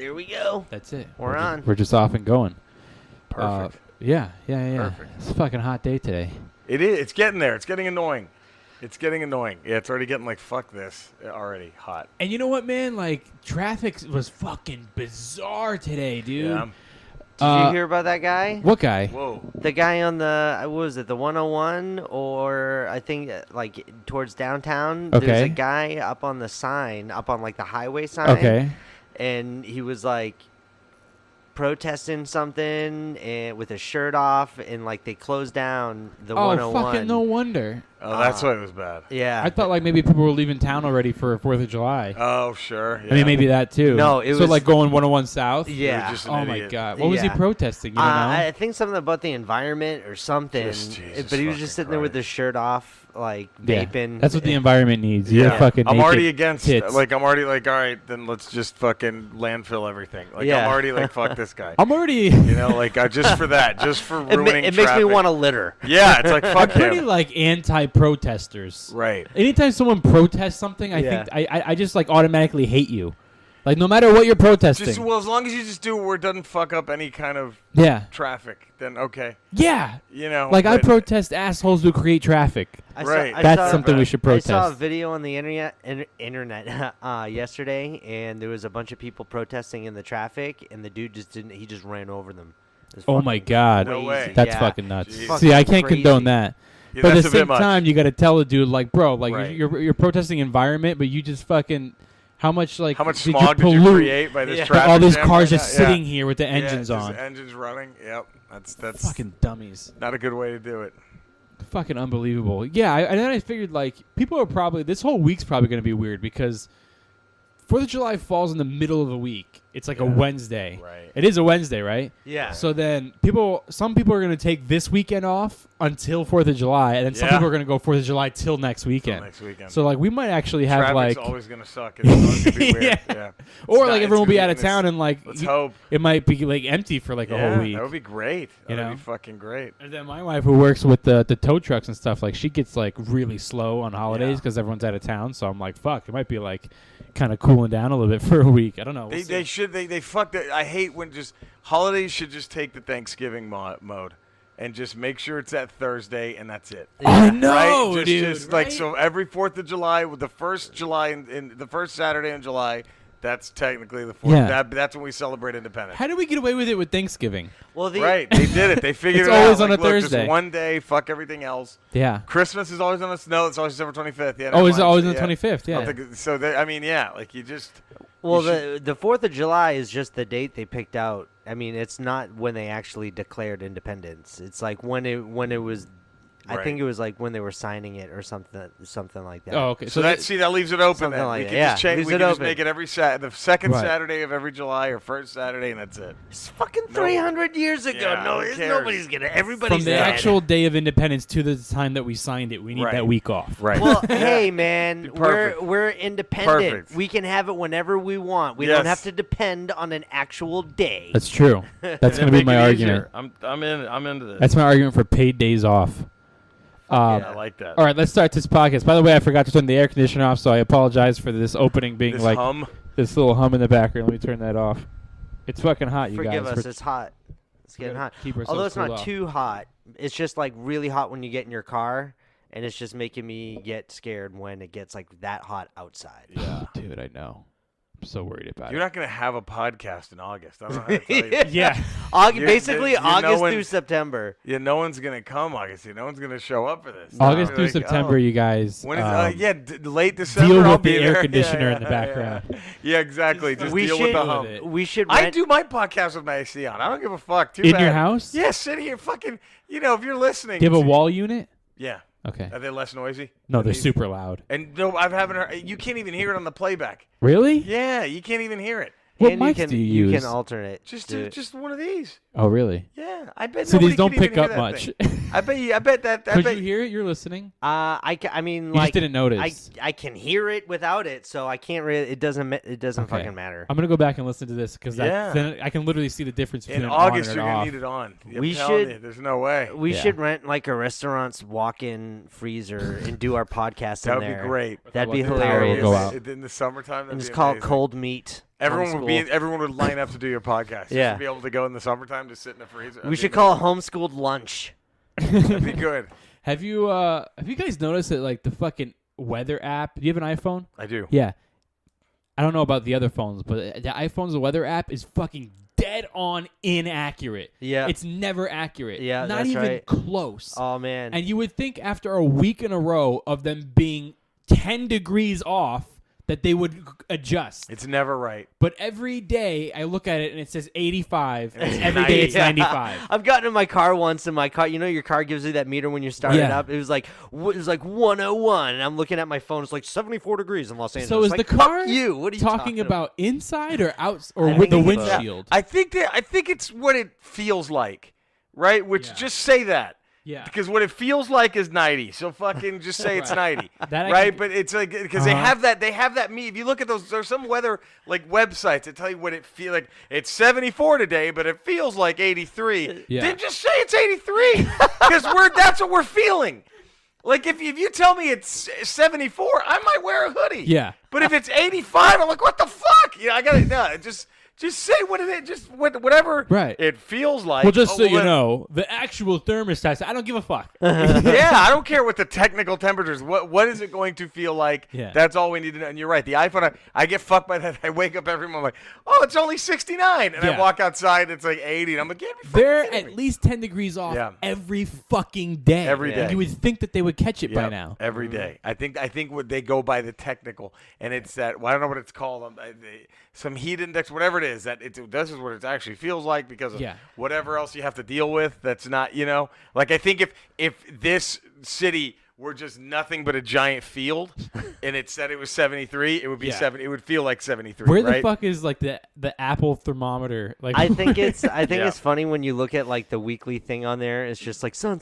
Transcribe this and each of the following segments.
There we go. That's it. We're on. We're just off and going. Perfect. Yeah. Perfect. It's a fucking hot day today. It is. It's getting there. It's getting annoying. Yeah, it's already getting like, fuck this. Already hot. And you know what, man? Like, traffic was fucking bizarre today, dude. Yeah. Did you hear about that guy? What guy? Whoa. The guy on the, what was it, the 101, or I think like towards downtown. Okay. There's a guy up on the sign, up on like the highway sign. Okay. And he was like protesting something and with his shirt off, and like they closed down the 101. Oh, fucking no wonder. Oh, that's why it was bad. Yeah. I thought like maybe people were leaving town already for 4th of July. Oh, sure. Yeah. I mean, maybe that too. No, it so was like going 101 south. Yeah. You're just an Oh my idiot. god. What was he Yeah. protesting? You don't know? I think something about the environment or something. Just Jesus but he was fucking just sitting there with Christ. his shirt off, like Yeah. vaping. That's what the environment needs. You're fucking I'm naked already against tits. like I'm already like, all right, then let's just fucking landfill everything. Like Yeah. I'm already like, fuck this guy. I'm already You know, like just for that, just for ruining it makes me traffic. want to litter. Yeah, it's like I'm fuck pretty him. like anti-protesters. Right. Anytime someone protests something, I Yeah. think I just like automatically hate you. Like no matter what you're protesting. Just well, as long as you just do it where it doesn't fuck up any kind of yeah. traffic, then okay. Yeah. You know, Like I but- protest assholes who create traffic. Right. That's something we should I saw a protest. video on the internet yesterday, and there was a bunch of people protesting in the traffic, and the dude just didn't. He just ran over them. It was Oh fucking my god. No way. crazy. That's Yeah. fucking nuts. Jeez. See, I can't Fucking condone crazy. that. Yeah, But at that's the a bit same much. time, you got to tell the dude, like, bro, like Right. you're protesting environment, but you just fucking how much How much did smog you did you pollute? create by this Yeah. traffic? All these jam cars right just now? sitting here with the Yeah, engines just on. engines running. Yep. That's Fucking dummies. not a good way to do it. Fucking unbelievable. Yeah, and then I figured like people are probably this whole week's probably going to be weird because 4th of July falls in the middle of the week. It's like a Wednesday. Right. It is a Wednesday, right? Yeah. So then some people are going to take this weekend off until 4th of July, and then some Yeah. people are going to go 4th of July till next weekend. Next weekend. So like we might actually have Traffic's like always gonna suck. It's always gonna be weird. Yeah. Yeah. or It's like not- everyone will it's be gonna out of be- town and like Let's hope. it might be like empty for like a Yeah, whole week. that would be great. You That would know? be fucking great. And then my wife, who works with the tow trucks and stuff, like she gets like really slow on holidays Yeah. because everyone's out of town. So I'm like, fuck, it might be like kind of cooling down a little bit for a week. I don't know. We'll They see. should they fucked it. I hate when just holidays should just take the Thanksgiving mode and just make sure it's that Thursday and that's it. I know, Right? dude. Just like right? so every 4th of July with the first July in the first Saturday in July, that's technically the 4th. Yeah. That's when we celebrate independence. How do we get away with it with Thanksgiving? Well, Right, they did it. They figured It's it out. always on Like, a look, Thursday. Just one day, fuck everything else. Yeah. Christmas is always on the snow. It's always December 25th. Yeah. Oh, never it's mind. always on the Yeah. 25th. I Yeah. don't think- so I mean, yeah, like you just. Well, you the 4th of July is just the date they picked out. I mean, it's not when they actually declared independence. It's like when it was. I Right. think it was like when they were signing it or something like that. Oh, okay. So that leaves it open. Something Then. like We that. can Yeah, just change. leaves We it can just open. make it every the second Right. Saturday of every July or first Saturday, and that's it. It's fucking No. 300 years ago. Yeah, no, who it's, cares? nobody's gonna. Everybody's From the dead. actual day of independence to the time that we signed it, we need Right. that week off. Right. Well, hey man, Perfect. we're independent. Perfect. We can have it whenever we want. We Yes. don't have to depend on an actual day. That's true. That's going to be my argument. I'm into this. That's my argument for paid days off. I like that. All right, let's start this podcast. By the way, I forgot to turn the air conditioner off, so I apologize for this opening being This like hum. this little hum in the background. Let me turn that off. It's fucking hot, you Forgive guys. us, it's hot. It's getting hot. Keep ourselves Although it's cooled not off. too hot, it's just like really hot when you get in your car, and it's just making me get scared when it gets like that hot outside. Yeah. Dude, I know. I'm so worried about You're it. not gonna have a podcast in August. I don't know how to tell you. Yeah. Basically, you're August knowing- through September. Yeah, no one's gonna come August. No one's gonna show up for this. August They're through like, September, oh, you guys. When is late December? deal I'll with be the air there. conditioner Yeah, in the yeah, background. Yeah, yeah, exactly. Just We deal should- with the Deal hum. with it. We should I rent. do my podcast with my AC on. I don't give a fuck. Too In bad. your house? Yeah, sit here, fucking. You know, if you're listening. Do you have a wall unit? Yeah. Okay. Are they less noisy? No, Are they're these- super loud. And no, I haven't heard. You can't even hear it on the playback. Really? Yeah, you can't even hear it. What and mics you can, do you use? can alternate. Just one of these. Oh, really? Yeah, I bet. So these nobody don't can even pick hear up that much. thing. I bet you. I bet that. I Could bet you hear it? You're listening. I mean, You like just didn't notice. I can hear it without it, so I can't really. It doesn't Okay. fucking matter. I'm gonna go back and listen to this because Yeah. then I can literally see the difference between in an August on and you're an gonna off. need it on. I'm We telling should- you, there's no way. We Yeah. should rent like a restaurant's walk-in freezer and do our podcast That in would there. be great. That'd be The power will hilarious. go out. In the summertime, that'd And it's be called amazing. Cold Meat. Everyone would line up to do your podcast. Yeah. To be able to go in the summertime to sit in the freezer. We should call it homeschooled lunch. That'd be good. Have you guys noticed that like the fucking weather app? Do you have an iPhone? I do. Yeah. I don't know about the other phones, but the iPhone's weather app is fucking dead on inaccurate. Yeah. It's never accurate. Yeah, Not that's even right. close. Oh man. And you would think after a week in a row of them being 10 degrees off that they would adjust. It's never right. But every day I look at it and it says 85, and every day it's 95. I've gotten in my car once, and my car, your car gives you that meter when you're starting Yeah. up. It was like 101, and I'm looking at my phone. It's like 74 degrees in Los Angeles. So is like, the car fuck you? What are you talking about inside or out or I with the think it's- windshield? I think it's what it feels like, right? Which Yeah. just say that. Yeah. Because what it feels like is 90. So fucking just say it's 90. That I right? can- But it's like because they have that if you look at those, there's some weather like websites that tell you what it feel like. It's 74 today, but it feels like 83. Yeah. Then just say it's 83 because that's what we're feeling. Like if you tell me it's 74, I might wear a hoodie. Yeah. But if it's 85, I'm like, what the fuck? I gotta just say what it is. Just whatever Right. it feels like. Well, just so you then- know, the actual thermostat, I don't give a fuck. Yeah, I don't care what the technical temperatures. What is it going to feel like? Yeah. That's all we need to know. And you're right. The iPhone, I get fucked by that. I wake up every morning like, oh, it's only 69, and Yeah. I walk outside, it's like 80, and I'm like, yeah, be fucking They're kidding at me. least 10 degrees off Yeah. every fucking day. Every And day. you would think that they would catch it by Yep, now. every day. I think what they go by the technical, and it's that. Well, I don't know what it's called. Some heat index, whatever it is. This is what it actually feels like because of Yeah. whatever else you have to deal with. That's not, like I think if this city were just nothing but a giant field, and it said it was 73, it would be Yeah. 70. It would feel like 73. Where the right? fuck is like the Apple thermometer? Like I think it's Yeah. it's funny when you look at like the weekly thing on there. It's just like sun,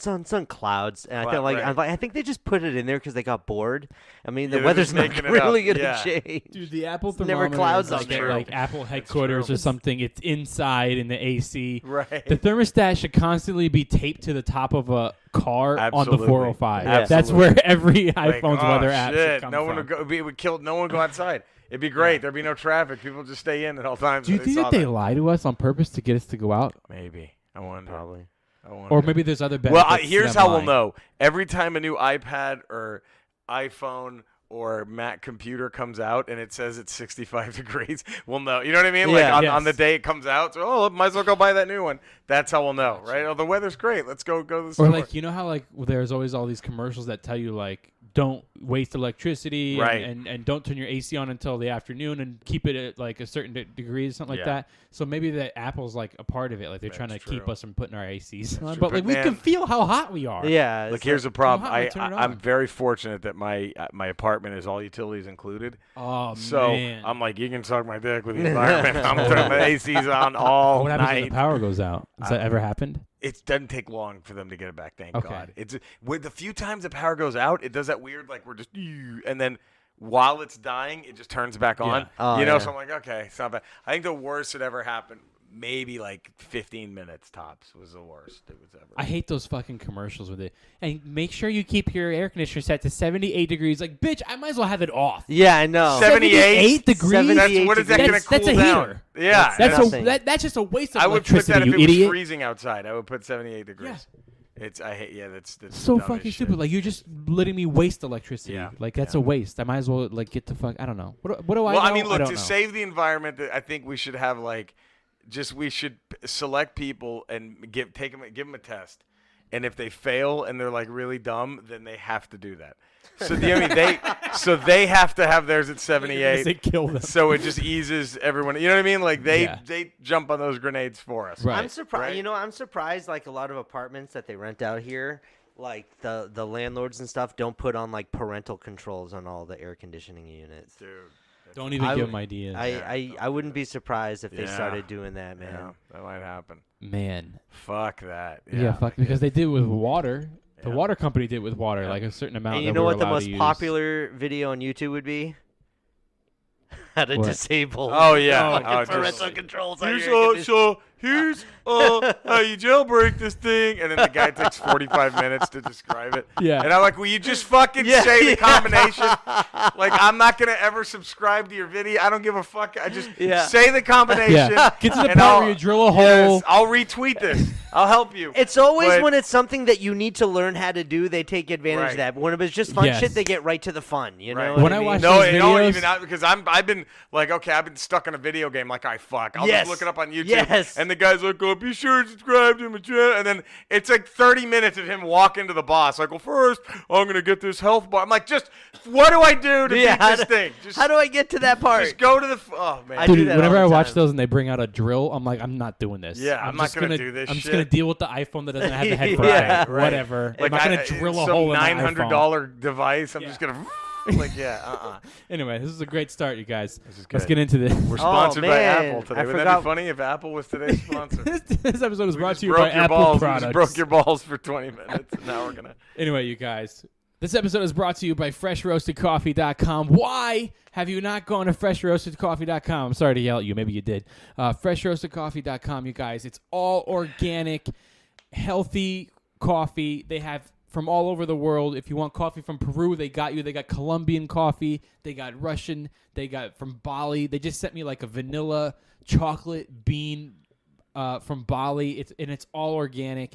clouds, and I Right, feel like right. I think they just put it in there because they got bored. I mean, Yeah, the they're weather's just not making it really up. gonna Yeah. change. Dude, the Apple It's never thermometer clouds is out like there. at like Apple headquarters or something. It's inside in the AC. Right. The thermostat should constantly be taped to the top of a car on the Absolutely. 405. Yeah. That's where every Like, iPhone's oh, weather app should shit. come No one from. would go. It would kill. No one would go outside. It'd be great. Yeah. There'd be no traffic. People just stay in at all times. Do you They think saw that they lie to us on purpose to get us to go out? Maybe. I wonder. Probably. I wonder. Or maybe there's other benefits. Well, to here's them how we'll lying. know. Every time a new iPad or iPhone or Mac computer comes out and it says it's 65 degrees, we'll know. You know what I mean? Yeah. Like on the Yes. day it comes out, so might as well go buy that new one. That's how we'll know, right? Oh, the weather's great. Let's go to the store. Or like, you know how like there's always all these commercials that tell you like don't waste electricity Right. and don't turn your AC on until the afternoon and keep it at like a certain degree, something like Yeah. that. So maybe that Apple's like a part of it. Like they're trying to That's keep true. us from putting our ACs on. true. But like But we man- can feel how hot we are. Yeah. Look, it's here's the like- problem. Come on, turn it I'm on. very fortunate that my apartment is all utilities included. Oh So man. I'm like, you can suck my dick with the environment. I'm turning the ACs on all what happens when night. the power goes out? Has that ever happened? It doesn't take long for them to get it back. Thank Okay. God. It's with the few times the power goes out, it does that weird like we're just and then while it's dying, it just turns back on. Yeah. Oh, you know, yeah. so I'm like, okay, it's not bad. I think the worst that ever happened, maybe like 15 minutes tops, was the worst it was ever. I hate those fucking commercials with it. And make sure you keep your air conditioner set to 78 degrees. Like, bitch, I might as well have it off. Yeah, I know. 78 degrees? That's, what is that going to cool That's a down? heater. Yeah, That's nothing. that's just a waste of I would put electricity, that if you it was idiot. freezing outside. I would put 78 degrees. That's So dumb fucking as stupid. shit. Like you're just letting me waste electricity. Yeah. Like that's Yeah. a waste. I might as well like get the fuck. I don't know. What do I Well, know? I mean, look, don't to know. save the environment, I think we should have like, we should select people and give them a test, and if they fail and they're like really dumb, then they have to do that. So they have to have theirs at Say 78. kill them. So it just eases everyone. You know what I mean? Like they Yeah. jump on those grenades for us. Right. I'm surprised. Right? You know, I'm surprised. Like a lot of apartments that they rent out here, like the landlords and stuff, don't put on like parental controls on all the air conditioning units. Dude. Don't even I give would- them ideas. I wouldn't be surprised if they Yeah. started doing that, man. Yeah, that might happen. Man. Fuck that. Yeah, fuck. Because they did it with water. The Yeah. water company did it with water, Yeah. like a certain amount. And you that know we're what the allowed most to use. popular video on YouTube would be? How to What? disable. Oh, yeah. fucking Oh, parental just- controls on Here's your air so conditioning. here's how you jailbreak this thing, and then the guy takes 45 minutes to describe it. Yeah. And I'm like, will you just fucking say the combination? Like, I'm not gonna ever subscribe to your video. I don't give a fuck. I just say the combination. Yeah. Get to the and part where you drill a hole. Yes, I'll retweet this. I'll help you. It's always But- when it's something that you need to learn how to do, they take advantage Right. of that. But when it's just fun Yes. shit, they get right to the fun. You know Right. what When I I mean? watch No, those you don't videos- even out because I've been like, okay, I've been stuck in a video game like I fuck. I'll Yes. just look it up on YouTube. Yes. And the guy's like, oh, be sure to subscribe to my channel. And then it's like 30 minutes of him walking to the boss. Like, well, first, I'm going to get this health bar. I'm like, just, what do I do to beat this thing? Just, How do I get to that part? just go to the, oh, man. I do Dude, that whenever all I the watch time. those and they bring out a drill, I'm like, I'm not doing this. Yeah, I'm not just gonna do this I'm just shit. gonna deal with the iPhone that doesn't have the headphone. Yeah, thing. Whatever. Like, I'm not gonna drill a some hole in my iPhone. $900 device. I'm just going to, like, Anyway, this is a great start, you guys. This is Let's good. get into this. We're sponsored by man. Apple today. I Wouldn't that forgot- be funny if Apple was today's sponsor? This episode was We brought just to you broke by your Apple balls. products. We just broke your balls for 20 minutes. And now we're going to. Anyway, you guys, this episode is brought to you by FreshRoastedCoffee.com. Why have you not gone to FreshRoastedCoffee.com? I'm sorry to yell at you. Maybe you did. FreshRoastedCoffee.com, you guys. It's all organic, healthy coffee. They have from all over the world. If you want coffee from Peru, they got you. They got Colombian coffee. They got Russian. They got from Bali. They just sent me like a vanilla chocolate bean from Bali. It's all organic.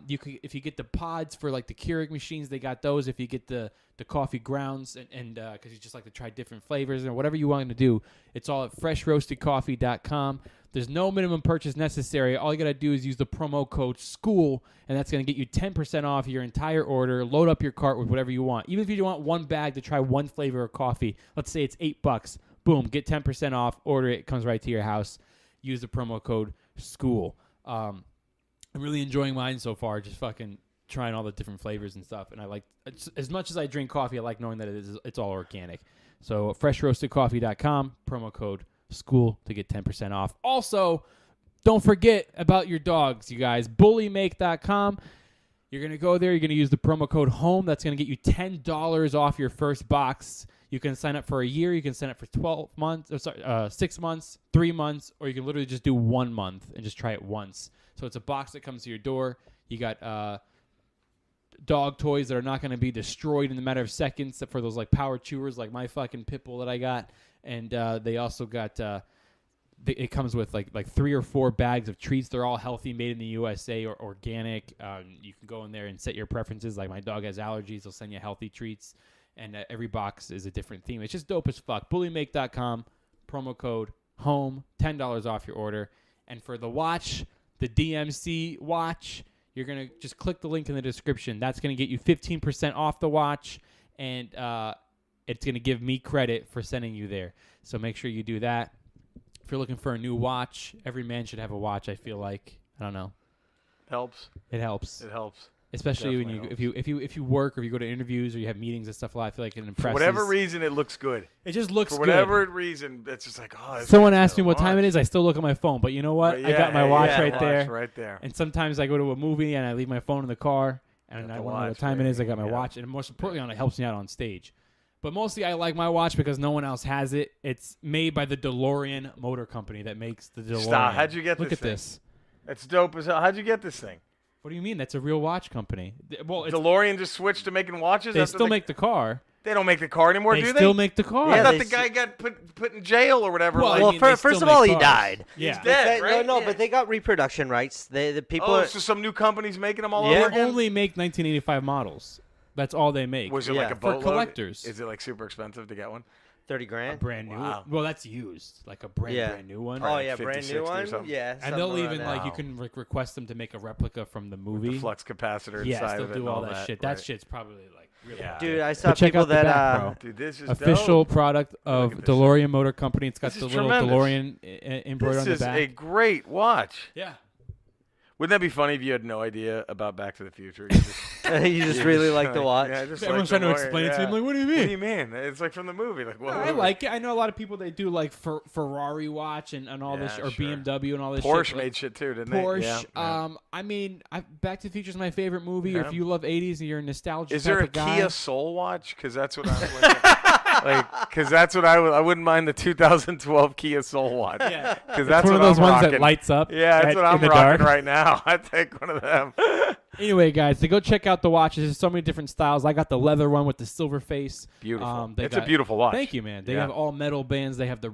You could, if you get the pods for like the Keurig machines, they got those. If you get the coffee grounds and because you just like to try different flavors and whatever you want to do, it's all at FreshRoastedCoffee.com. There's no minimum purchase necessary. All you got to do is use the promo code SCHOOL, and that's going to get you 10% off your entire order. Load up your cart with whatever you want. Even if you want one bag to try one flavor of coffee, let's say it's $8. Boom, get 10% off. Order it. It comes right to your house. Use the promo code SCHOOL. I'm really enjoying mine so far, just fucking trying all the different flavors and stuff. And I like, as much as I drink coffee, I like knowing that it's all organic. So FreshRoastedCoffee.com, promo code SCHOOL to get 10% off. Also, don't forget about your dogs, you guys. BullyMake.com. You're going to go there. You're going to use the promo code HOME. That's going to get you $10 off your first box. You can sign up for a year. You can sign up for 12 months, 6 months, 3 months, or you can literally just do 1 month and just try it once. So it's a box that comes to your door. You got dog toys that are not going to be destroyed in a matter of seconds, except for those like power chewers, like my fucking pit bull that I got. And they also got it comes with like 3 or 4 bags of treats. They're all healthy, made in the USA or organic. You can go in there and set your preferences. Like my dog has allergies, they'll send you healthy treats. And every box is a different theme. It's just dope as fuck. BullyMake.com, promo code HOME, $10 off your order. And for the watch, the DMC watch, you're going to just click the link in the description. That's going to get you 15% off the watch, and it's going to give me credit for sending you there. So make sure you do that. If you're looking for a new watch, every man should have a watch, I feel like. I don't know. Helps. It helps. It helps. Especially when Definitely if you work or if you go to interviews or you have meetings and stuff like that, I feel like it impresses. For whatever reason, it looks good. It just looks For good. whatever reason, it's just like, oh. Someone asked me what time it is. I still look at my phone, but you know what? I got my watch right there. Right there. And sometimes I go to a movie and I leave my phone in the car, and Got I the want to know what watch, time it is. I got my yeah. watch, and most importantly, it helps me out on stage. But mostly, I like my watch because no one else has it. It's made by the DeLorean Motor Company that makes the DeLorean. Stop. How'd you get Look this at thing? this. It's dope as hell. How'd you get this thing? What do you mean? That's a real watch company. Well, DeLorean just switched to making watches? they after still make the car. They don't make the car anymore, They do still they? make the car. I Yeah, thought they the guy got put in jail or whatever. Well, like, I Well, mean, they first still of all, make he cars. died. Yeah. He's dead, right? No, Yeah. but they got reproduction rights. The people. oh, so some new company's making them all Yeah. over They again? only make 1985 models. That's all they make. Was it Yeah. like a For boatload? collectors. Is it like super expensive to get one? 30 A grand. brand new. Wow. Well, that's used. Like a brand new one. Oh like yeah, 50, brand 60 new or one. something. Yeah, And they'll something even around like that. you can request them to make a replica from the movie. The flux capacitor Yes, inside they'll of it do and all that shit. That right. shit's probably like really Yeah. Dude, I saw But check people out the that back, bro. Dude, this is official dope. product of at this DeLorean Motor Company. It's got This the is little tremendous. DeLorean embroidered on This the is back. a great watch. Yeah. Wouldn't that be funny if you had no idea about Back to the Future? You just, you just really like the watch. Yeah, I just Everyone's like trying the to explain it to yeah. him. Like, what do you mean? What do you mean? It's like from the movie. Like, what I movie? like it. I know a lot of people. They do like Ferrari watch and all this, Yeah, or sure. BMW and all this. Porsche shit. made shit too, didn't Porsche. they? Yeah. I mean, Back to the Future is my favorite movie. Or Yeah. if you love '80s and you're a nostalgic Is type there a of guy, Kia Soul watch? Because that's what I'm. like, because that's what I wouldn't mind the 2012 Kia Soul one. Yeah. Because that's one what of those I'm ones rocking. that lights up. Yeah, that's at- what I'm in the rocking dark. right now. I take one of them. Anyway, guys, so go check out the watches. There's so many different styles. I got the leather one with the silver face. Beautiful. They It's a got- beautiful watch. Thank you, man. They Yeah. have all metal bands. They have the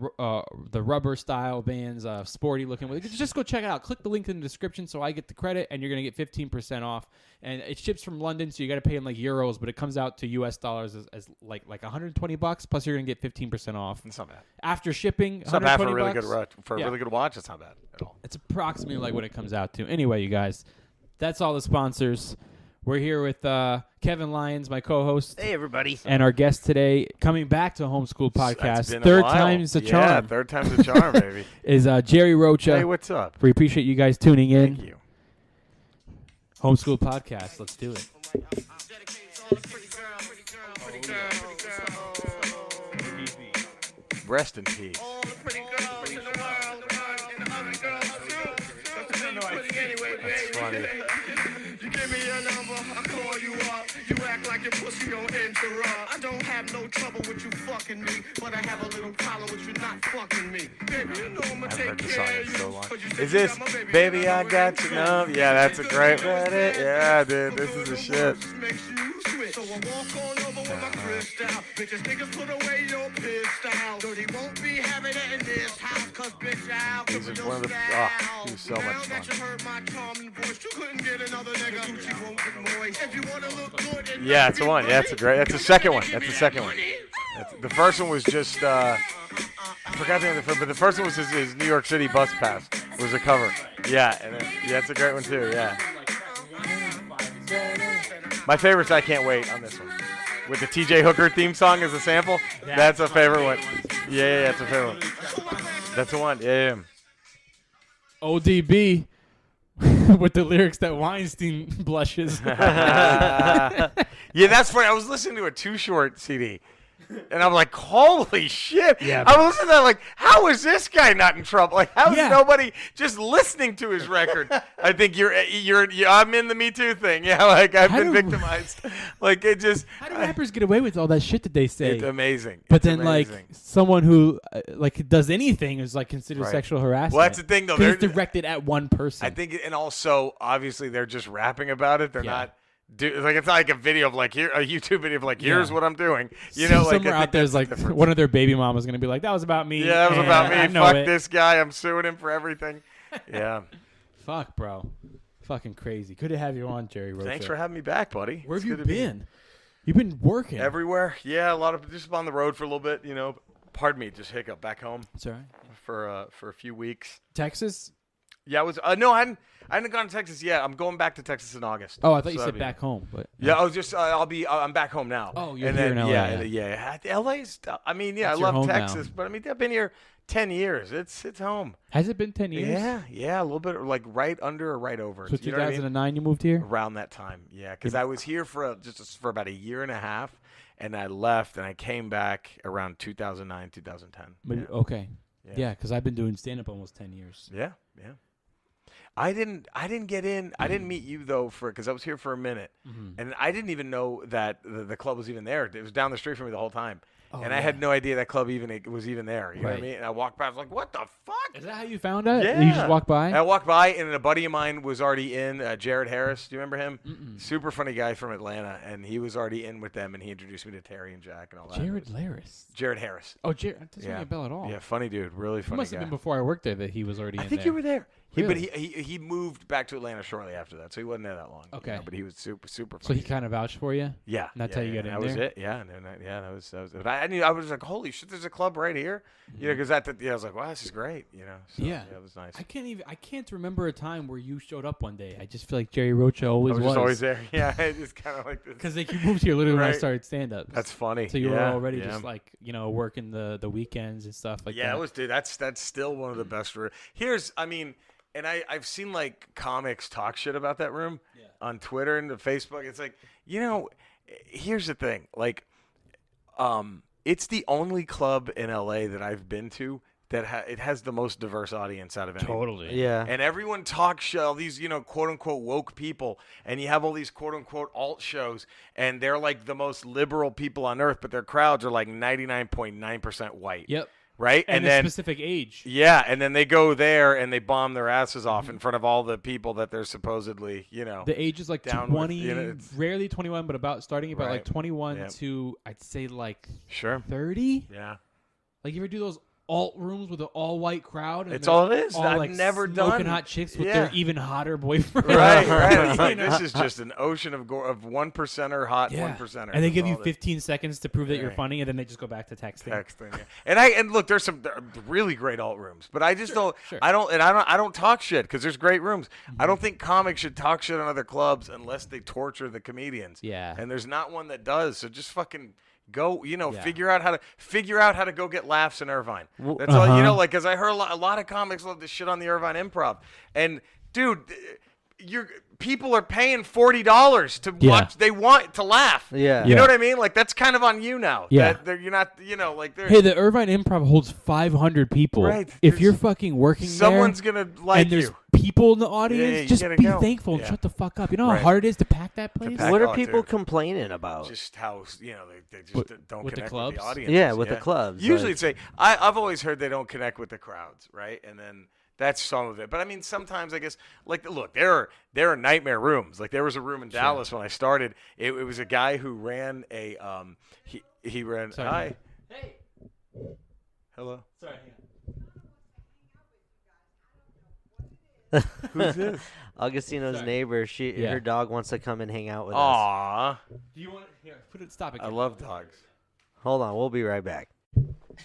rubber style bands, sporty looking. Just go check it out. Click the link in the description so I get the credit, and you're gonna get 15% off. And it ships from London, so you got to pay in like euros, but it comes out to US dollars as like $120. Plus, you're gonna get 15% off It's not bad. after shipping. It's not bad for a really $120. good watch. For a Yeah. really good watch, it's not bad at all. It's approximately like what it comes out to. Anyway, you guys, that's all the sponsors. We're here with Kevin Lyons, my co-host, Hey, everybody. and our guest today, coming back to Homeschool It's Podcast. been a Third while. time's the Yeah, charm. third time's the charm, baby. Is Jerry Rocha. Hey, what's up? We appreciate you guys tuning in. Thank you. Homeschool Podcast. Let's do it. Rest in peace. That's funny. You give me your number, I call you up. You act like your pussy don't interrupt. I don't have no trouble with you fucking me, but I have a little problem with you not fucking me. Baby, you know I'ma I've take heard this song care in of so you. long. 'Cause you said Is you this got my baby, Baby and I I'm Got ready You to Numb? go. Yeah, that's a great Baby, edit. Yeah, dude, this is the shit. Makes you switch. So I walk on over with my crystal. Bitches, niggas, put away your pistol. Dirty won't be having it in this house, 'cause bitch, I'll These give are you one of the- style. oh, he was so much Now that fun. you heard my charming voice, you couldn't get another nigga. Gucci won't get moist. If you wanna look good and Yeah, not it's be the one. Yeah, that's a great. That's the second one. That's the second one. money. The first one was just I forgot the name of the first, but the first one was his New York City bus pass. It was a cover. Yeah, and yeah, it's a great one too. Yeah. My favorite's I Can't Wait on this one. With the TJ Hooker theme song as a sample. That's a favorite one. Yeah, that's a favorite one. That's the one. Yeah. ODB with the lyrics that Weinstein blushes. Yeah, that's funny. I was listening to a Too Short CD. And I'm like, holy shit. Yeah. I was listening to that like, how is this guy not in trouble? Like, how is Yeah. nobody just listening to his record? I think I'm in the Me Too thing. Yeah, like I've How been do- victimized. Like it just, How do rappers get away with all that shit that they say? it's amazing. But It's then, amazing. like, someone who like does anything is like considered Right. sexual harassment. Well, that's the thing, though. 'Cause it's They're- directed at one person. I think, and also obviously they're just rapping about it. They're Yeah. not. Like it's not like a video of like a YouTube video of like here's Yeah. what I'm doing. You know, like somewhere I think out there's that's the like difference. one of their baby mamas gonna be like, "That was about me." Yeah, that was about me. I know Fuck it. this guy. I'm suing him for everything. Yeah. Fuck, bro. Fucking crazy. Good to have you on, Jerry Rocha. Thanks for having me back, buddy. Where have It's you good to be here. been? You've been working. Everywhere. Yeah, a lot of just on the road for a little bit. You know, pardon me, just hiccup. Back home It's all right. for a few weeks. Texas? Yeah, I was no, I hadn't gone to Texas yet. I'm going back to Texas in August. Oh, I thought you So said that'll be- back home, but Yeah, I was just I'm back home now. Oh, you're and here then, in LA, Yeah, yeah. yeah. LA's. I mean, yeah, That's I your love home now. Texas, but I mean, I've been here 10 years. It's home. Has it been 10 years? Yeah, a little bit like right under or right over. So You know what I mean? 2009 you moved here? Around that time, yeah, because I was here for for about a year and a half, and I left, and I came back around 2009, 2010. But- Yeah. Okay. Yeah. Yeah, because I've been doing stand-up almost 10 years. Yeah. I didn't get in. I didn't meet you though because I was here for a minute, and I didn't even know that the club was even there. It was down the street from me the whole time, and I had no idea that club was even there. You know what I Right. mean? And I walked by, I was like, "What the fuck?" Is that how you found it? Yeah. You just walked by? And I walked by, and a buddy of mine was already in. Jared Harris, do you remember him? Super funny guy from Atlanta, and he was already in with them, and he introduced me to Terry and Jack and all that. Jared Laris. Jared Harris. Oh, Jared. That doesn't ring Yeah. a bell at all. Yeah, funny dude, really It funny must guy. have been before I worked there that he was already I in think there. you were there. But Really? he moved back to Atlanta shortly after that, so he wasn't there that long. Okay. But he was super So funny. he kind of vouched for you? Yeah, That's yeah, how you yeah, got in that was there? it. Yeah, and then that was. But I knew I was like, holy shit, there's a club right here. You know, because I was like, wow, this is great. You know, so, Yeah. it was nice. I can't remember a time where you showed up one day. I just feel like Jerry Rocha always I was was. just always there. Yeah, I just kind of like this. Because like you moved here literally when I Right. started stand-up. That's funny. So you were Yeah, already yeah. just like, working the weekends and stuff like Yeah, that. it was, dude. That's still one of the best. I mean, and I've seen like comics talk shit about that room on Twitter and the Facebook. It's like, here's the thing. Like, it's the only club in LA that I've been to that it has the most diverse audience out of any. Totally. Yeah. And everyone talks show all these, quote unquote woke people, and you have all these quote unquote alt shows, and they're like the most liberal people on earth, but their crowds are like 99.9% white. Yep. Right? And a then specific age. yeah, and then they go there and they bomb their asses off in front of all the people that they're supposedly, The age is like down with, 20, rarely 21, but starting about like Right. 21 Yep. to, I'd say like sure. 30. Yeah. Like, you ever do those alt rooms with an all-white crowd? And It's they're all it is. all, I've like, never smoking done- hot chicks with Yeah. their even hotter boyfriend. Right, right. It's like, You know? this is just an ocean of one percenter hot one percenter. And they give you 15 seconds to prove that you're Right. funny, and then they just go back to texting. texting. Yeah. And look, there are really great alt rooms, but I just don't. sure. I don't talk shit because there's great rooms. I don't think comics should talk shit on other clubs unless they torture the comedians. Yeah. And there's not one that does. So just fucking go. Yeah. Figure out how to go get laughs in Irvine. That's all. Like, because I heard a lot of comics love to shit on the Irvine Improv, and dude. People are paying $40 to watch. They want to laugh. Yeah. You know what I mean? Like, that's kind of on you now. Yeah. You're not. Like they're. Hey, the Irvine Improv holds 500 people. Right, If there's- you're fucking working Someone's there, gonna like and there's you. people in the audience, you just gotta be go. thankful and Yeah. shut the fuck up. You know how Right. hard it is to pack that place? pack- What Oh, are people dude. complaining about? Just how they just don't with the connect clubs? with the audience. Yeah, with the clubs, Usually, like- it's I've always heard they don't connect with the crowds, right? And then that's some of it. But I mean, sometimes I guess look, there are nightmare rooms. Like there was a room in Dallas when I started. It was a guy who ran a he ran. Sorry. Hi, Hey. hello. Sorry. Who's this? Augustino's Sorry. neighbor. Yeah. Her dog wants to come and hang out with us. Aw, Do you want to put it? Stop it. I love dogs. Hold on, we'll be right back.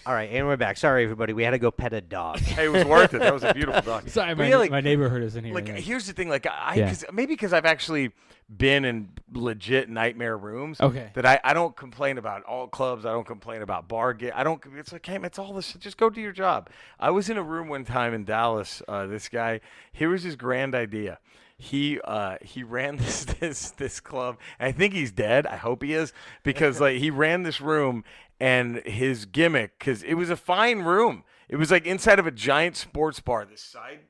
All right, and we're back. Sorry, everybody. We had to go pet a dog. Hey, it was worth it. That was a beautiful dog. Sorry, But my, yeah, like- my neighbor heard us in here. Like, anyway. here's the thing. Like, Yeah. maybe because I've actually been in legit nightmare rooms. Okay. That I don't complain about all clubs. I don't complain about bar get. I don't. It's like, hey, it's all this. Just go do your job. I was in a room one time in Dallas. This guy. Here was his grand idea. He ran this club. I think he's dead. I hope he is because like he ran this room and his gimmick because it was a fine room. It was like inside of a giant sports bar. This side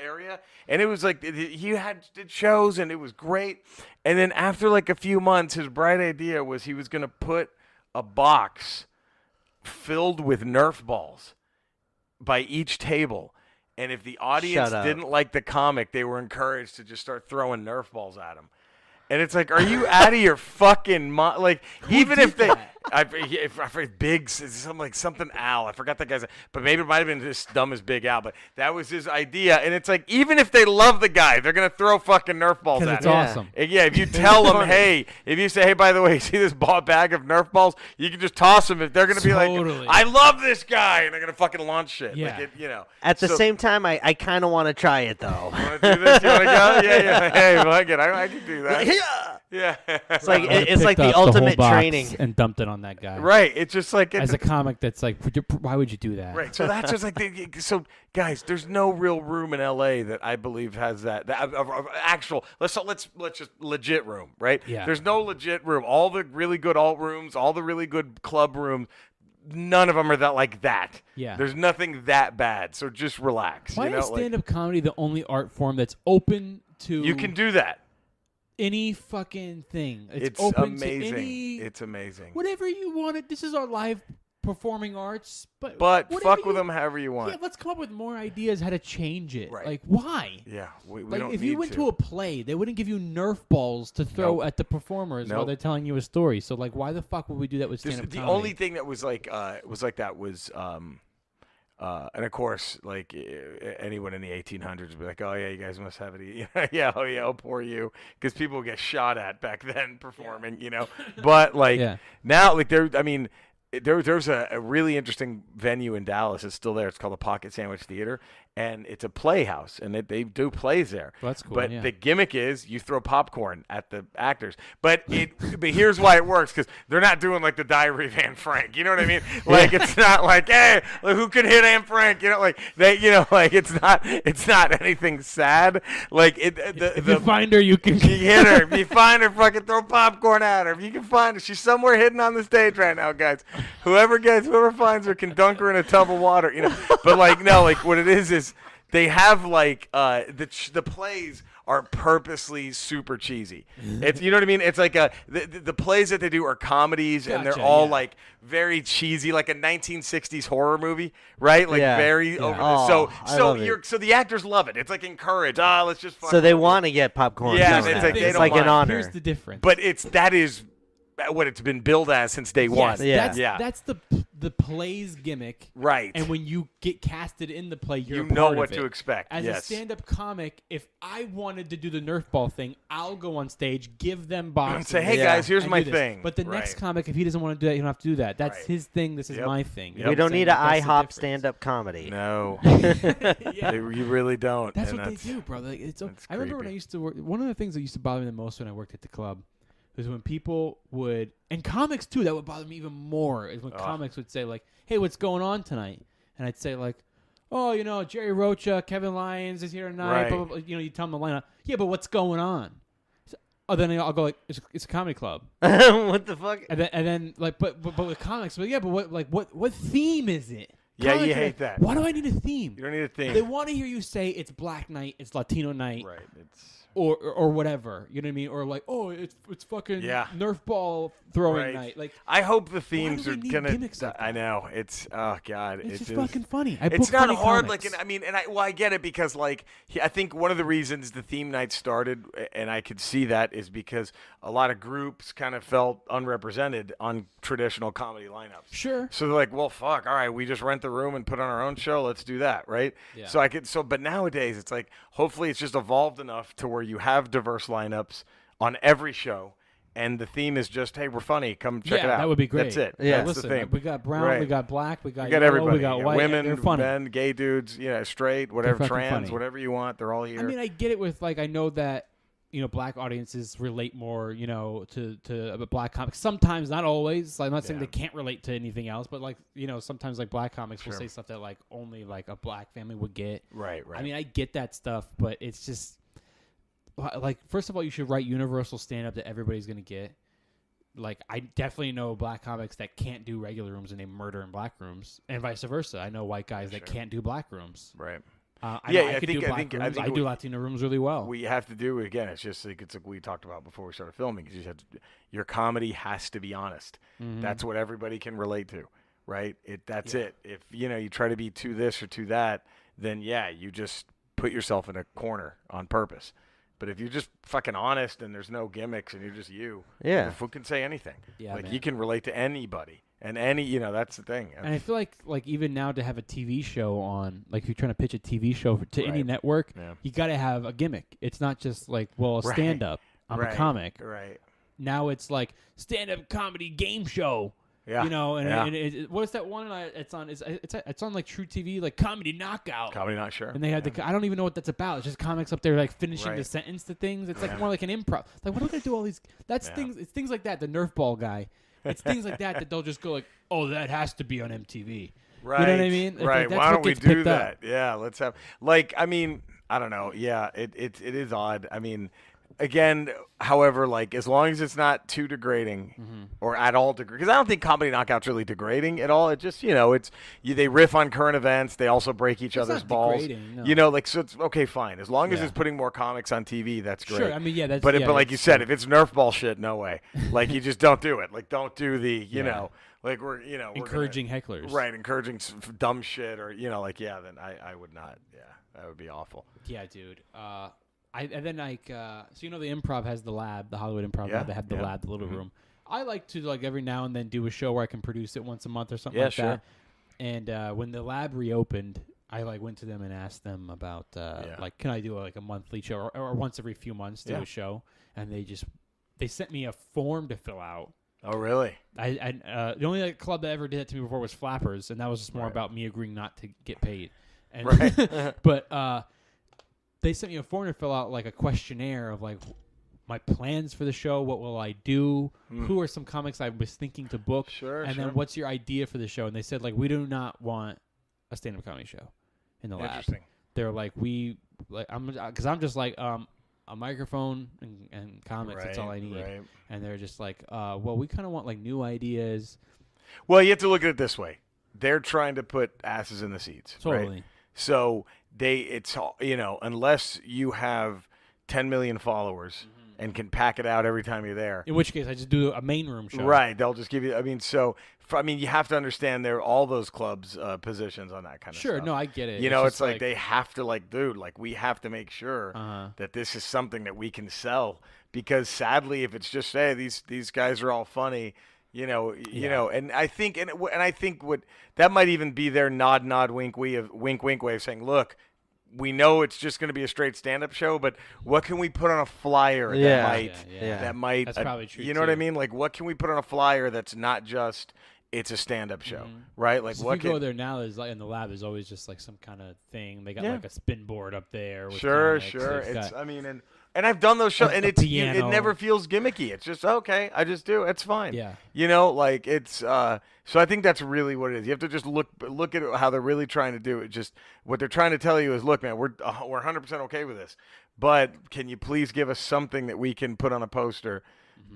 area, and it was like he did shows and it was great. And then after like a few months, his bright idea was he was gonna put a box filled with Nerf balls by each table. And if the audience Shut up. didn't like the comic, they were encouraged to just start throwing Nerf balls at him. And it's like, are you out of your fucking mind? Like, even if they, I forget Big, something Al. I forgot that guy's, but maybe it might have been as dumb as Big Al. But that was his idea. And it's like, even if they love the guy, they're gonna throw fucking Nerf balls 'Cause at it's him. awesome. And yeah, if you tell them, hey, if you say, hey, by the way, see this bag of Nerf balls? You can just toss them. If they're gonna be Totally. like, I love this guy, and they're gonna fucking launch shit. Yeah. Like At the So- same time, I kind of want to try it though. Want to do this? You want to go? Yeah. Hey, fuck it. I can do that. Yeah. It's like I would've it's like picked the up whole ultimate box training. and dumped it on that guy. Right. It's just like As a comic, that's like, why would you do that? right. So that's just like so guys. There's no real room in LA that I believe has that actual. Let's just legit room. Right. Yeah. There's no legit room. All the really good alt rooms, all the really good club rooms. None of them are that like that. Yeah. There's nothing that bad. So just relax. Why you know? is stand-up comedy the only art form that's open to you can do that. any fucking thing? It's open amazing. To any, It's amazing. whatever you want it. This is our live performing arts, but But whatever fuck with you- them however you want. Yeah, let's come up with more ideas how to change it. Right. Like, why? Yeah, we Like, don't if need you went to a play, they wouldn't give you Nerf balls to throw Nope. at the performers while Nope. they're telling you a story. So, like, why the fuck would we do that with stand-up the comedy? only thing that was like that was and of course like anyone in the 1800s would be like, oh yeah, you guys must have it. Yeah, oh yeah, oh poor you, because people would get shot at back then performing, But like Yeah. now, like there's a really interesting venue in Dallas. It's still there. It's called the Pocket Sandwich Theater, and it's a playhouse, and they do plays there. Well, that's cool, But yeah. the gimmick is you throw popcorn at the actors. But here's why it works, because they're not doing like the Diary of Anne Frank. You know what I mean? Like it's not like, hey, like, who can hit Anne Frank? You know, like they, you know, like it's not anything sad. Like If you find her, you can you hit her. If you find her, fucking throw popcorn at her. If you can find her, she's somewhere hidden on the stage right now, guys. Whoever finds her can dunk her in a tub of water. You know, but like no, like what it is they have like the plays are purposely super cheesy. It's, you know what I mean? It's like the plays that they do are comedies, and they're Gotcha, all yeah. like very cheesy, like a 1960s horror movie, right? Like Yeah. very Yeah. over. Oh, I love it. So the actors love it. It's like encouraged. Let's just. So they fucking- want to get popcorn. Yeah, thrown it's at like them. they It's don't like an mind. honor. Here's the difference. But that is what it's been billed as since day one. Yes, Yeah. that's the play's gimmick. Right. And when you get casted in the play, you're You a know part what of to it. expect, As yes. a stand-up comic, if I wanted to do the Nerf ball thing, I'll go on stage, give them boxing. And say, hey Yeah. guys, here's and my do this. thing. But the next Right. comic, if he doesn't want to do that, you don't have to do that. That's Right. his thing. This is Yep. my thing. You Yep. know We what don't I'm need saying? an That's the IHOP difference. stand-up comedy. No, Yeah. you really don't. That's and what they do, bro. Like, that's I remember when I creepy. used to work. One of the things that used to bother me the most when I worked at the club was when people would, and comics too. That would bother me even more. Is when comics would say like, "Hey, what's going on tonight?" And I'd say like, "Oh, you know, Jerry Rocha, Kevin Lyons is here tonight." Right. Blah, blah, blah. You know, you tell them the lineup. Yeah, but what's going on? Oh, then I'll go like, "It's a comedy club." What the fuck? And then like, but with comics, but yeah, but what theme is it? Yeah, you Comics are hate like, that. Why do I need a theme? You don't need a thing. They want to hear you say it's Black Night, it's Latino Night, Right. It's or whatever. You know what I mean? Or like, oh, it's fucking Yeah. Nerf ball throwing right. night. Like, I hope the do themes they are need gonna. gimmicks like I that? know it's. Oh God, it's it just is- fucking funny. I It's book not funny hard. comics. Like, I get it because like I think one of the reasons the theme night started, and I could see that, is because a lot of groups kind of felt unrepresented on traditional comedy lineups. Sure. So they're like, well, fuck. All right, we just rent the room and put on our own show. Let's do that, right? Yeah. So but nowadays it's like, hopefully it's just evolved enough to where you have diverse lineups on every show, and the theme is just, hey, we're funny. Come check it out. that would be great. That's it. Yeah. That's Listen, the theme. we got brown, Right. we got black, we got You got yellow, everybody. we got You got white. women, They're funny. men, gay dudes, straight, whatever, fucking trans, funny. whatever you want. They're all here. I mean, I get it with like, I know that, you know, black audiences relate more, you know, to a black comics. Sometimes, not always. Like, I'm not saying Yeah. they can't relate to anything else, but like, you know, sometimes like black comics will Sure. say stuff that like only like a black family would get. right. I mean, I get that stuff, but it's just like, first of all, you should write universal stand up that everybody's gonna get. Like, I definitely know black comics that can't do regular rooms and they murder in black rooms, and vice versa. I know white guys that sure. can't do black rooms. right. I Yeah, know I I could think- do I black think- I rooms. think I do we- Latino rooms really well. What you have to do again, it's just like we talked about before we started filming. You just have to, your comedy has to be honest. Mm-hmm. That's what everybody can relate to, right? That's it. If you try to be to this or to that, then yeah, you just put yourself in a corner on purpose. But if you're just fucking honest and there's no gimmicks and you're just you, Yeah. who can say anything? Yeah, like man. you can relate to anybody and that's the thing. And I feel like even now to have a TV show on, like if you're trying to pitch a TV show to any Right. network, Yeah. you got to have a gimmick. It's not just like, well, a Right. stand up. I'm Right. a comic. Right. Now it's like stand up comedy game show. Yeah. You know, and, Yeah. and what's that one? It's on like True TV, like Comedy Knockout. Comedy not sure. And they had I don't even know what that's about. It's just comics up there like finishing the Right. sentence to things. It's like Yeah. more like an improv. Like, what am I gonna do all these? That's Yeah. things. It's things like that. The Nerf ball guy. It's things like that they'll just go like, oh, that has to be on MTV. Right. You know what I mean? It's like, Right. that's Why what don't we gets do picked up. that? Yeah. Let's have I mean, I don't know. Yeah. It is odd. I mean, again, however, like as long as it's not too degrading or at all degrading, because I don't think Comedy Knockout's really degrading at all. It just they riff on current events. They also break each It's other's not balls. degrading, no. Like so it's okay, fine. As long as Yeah. it's putting more comics on TV, that's great. Sure. I mean, yeah. That's But yeah, but like you that's said, true. if it's Nerf ball shit, no way. Like you just don't do it. Like don't do the Yeah. like we're we're gonna- encouraging hecklers. right, encouraging dumb shit or then I would not. Yeah, that would be awful. Yeah, dude. And then like so you know the Improv has the lab, the Hollywood Improv Yeah, lab. They have the yeah. lab, the little room. I like to like every now and then do a show where I can produce it once a month or something Yeah, like sure. that. And when the lab reopened, I like went to them and asked them about like, can I do like a monthly show or once every few months do Yeah. a show? And they sent me a form to fill out. Oh, really? The only club that ever did that to me before was Flappers, and that was just more Right. about me agreeing not to get paid. And Right. but they sent me a form to fill out like a questionnaire of like my plans for the show. What will I do? Who are some comics I was thinking to book? And then what's your idea for the show? And they said like we do not want a stand-up comedy show in the lab. Interesting. They're like because I'm just like a microphone and comics. That's all I need. Right. And they're just like, well, we kind of want like new ideas. Well, you have to look at it this way. They're trying to put asses in the seats. Totally. Right? So it's unless you have 10 million followers and can pack it out every time you're there. In which case, I just do a main room show. Right. They'll just give you. I mean, you have to understand there are all those clubs positions on that kind of stuff. Sure. No, I get it. It's like they have to dude, we have to make sure that this is something that we can sell, because sadly, if it's just these guys are all funny, and I think what that might even be their nod wink way of saying, look, we know it's just going to be a straight stand-up show, but what can we put on a flyer that might That's probably true. You know what I mean? Like, what can we put on a flyer that's not just it's a stand-up show, right? Like, so if you go there now, is like in the lab is always just like some kind of thing. They got like a spin board up there. With sure. comics. And I've done those shows, and it never feels gimmicky. It's just okay. I just do. It's fine. Yeah. It's. So I think that's really what it is. You have to just look at how they're really trying to do it. Just what they're trying to tell you is, look, man, we're 100% okay with this, but can you please give us something that we can put on a poster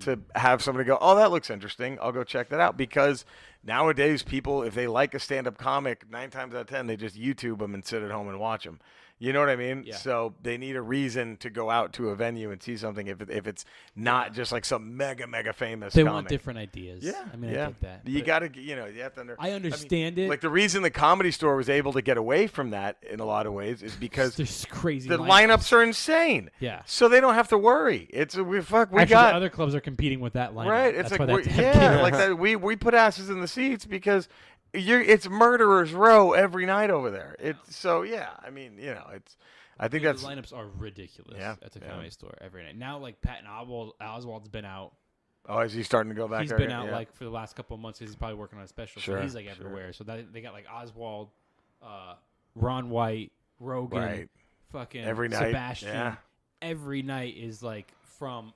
to have somebody go, oh, that looks interesting. I'll go check that out. Because nowadays people, if they like a stand-up comic, 9 times out of 10, they just YouTube them and sit at home and watch them. You know what I mean? Yeah. So they need a reason to go out to a venue and see something if it's not just like some mega famous They comic. want different ideas. Yeah. I mean, I get that. You got to, you have to I understand it. Like the reason the Comedy Store was able to get away from that in a lot of ways is because there's crazy the lineups are insane. Yeah. So they don't have to worry. We Actually, got other clubs are competing with that lineup. right. It's That's like why they have to have like that. We put asses in the seats because it's murderers row every night over there. It's I mean, it's. I think the that's lineups are ridiculous at the Comedy Store every night. Now, like Patton Oswald's been out. Oh, is he starting to go back? He's there? been out like for the last couple of months. He's probably working on a special. Sure, so he's like everywhere. So they got like Oswald, Ron White, Rogan, fucking every night. Sebastian. Yeah. Every night is like from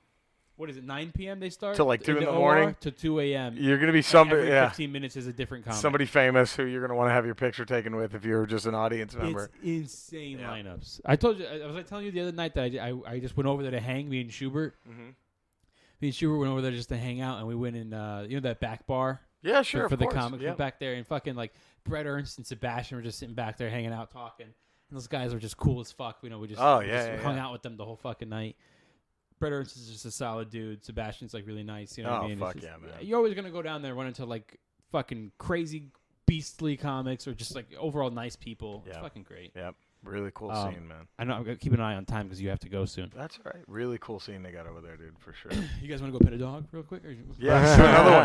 9 p.m. they start till like 2 in the OR morning to 2 a.m. You're gonna be somebody. Every 15 minutes is a different comic. Somebody famous who you're gonna want to have your picture taken with if you're just an audience member. It's insane lineups. I told you. I was telling you the other night that I just went over there to hang. Me and Schubert. Me and Schubert went over there just to hang out, and we went in that back bar. Yeah, sure. For the course. comics, we're back there, and fucking like Brett Ernst and Sebastian were just sitting back there hanging out, talking. And those guys were just cool as fuck. We just hung out with them the whole fucking night. Brett Ernst is just a solid dude. Sebastian's like really nice. You know what I mean? Fuck yeah, man. You're always gonna go down there and run into like fucking crazy beastly comics or just like overall nice people. Yeah. It's fucking great. Yep. Really cool scene, man. I know. I'm gonna keep an eye on time because you have to go soon. That's all right. Really cool scene they got over there, dude, for sure. You guys want to go pet a dog real quick? Yeah, sure, another one.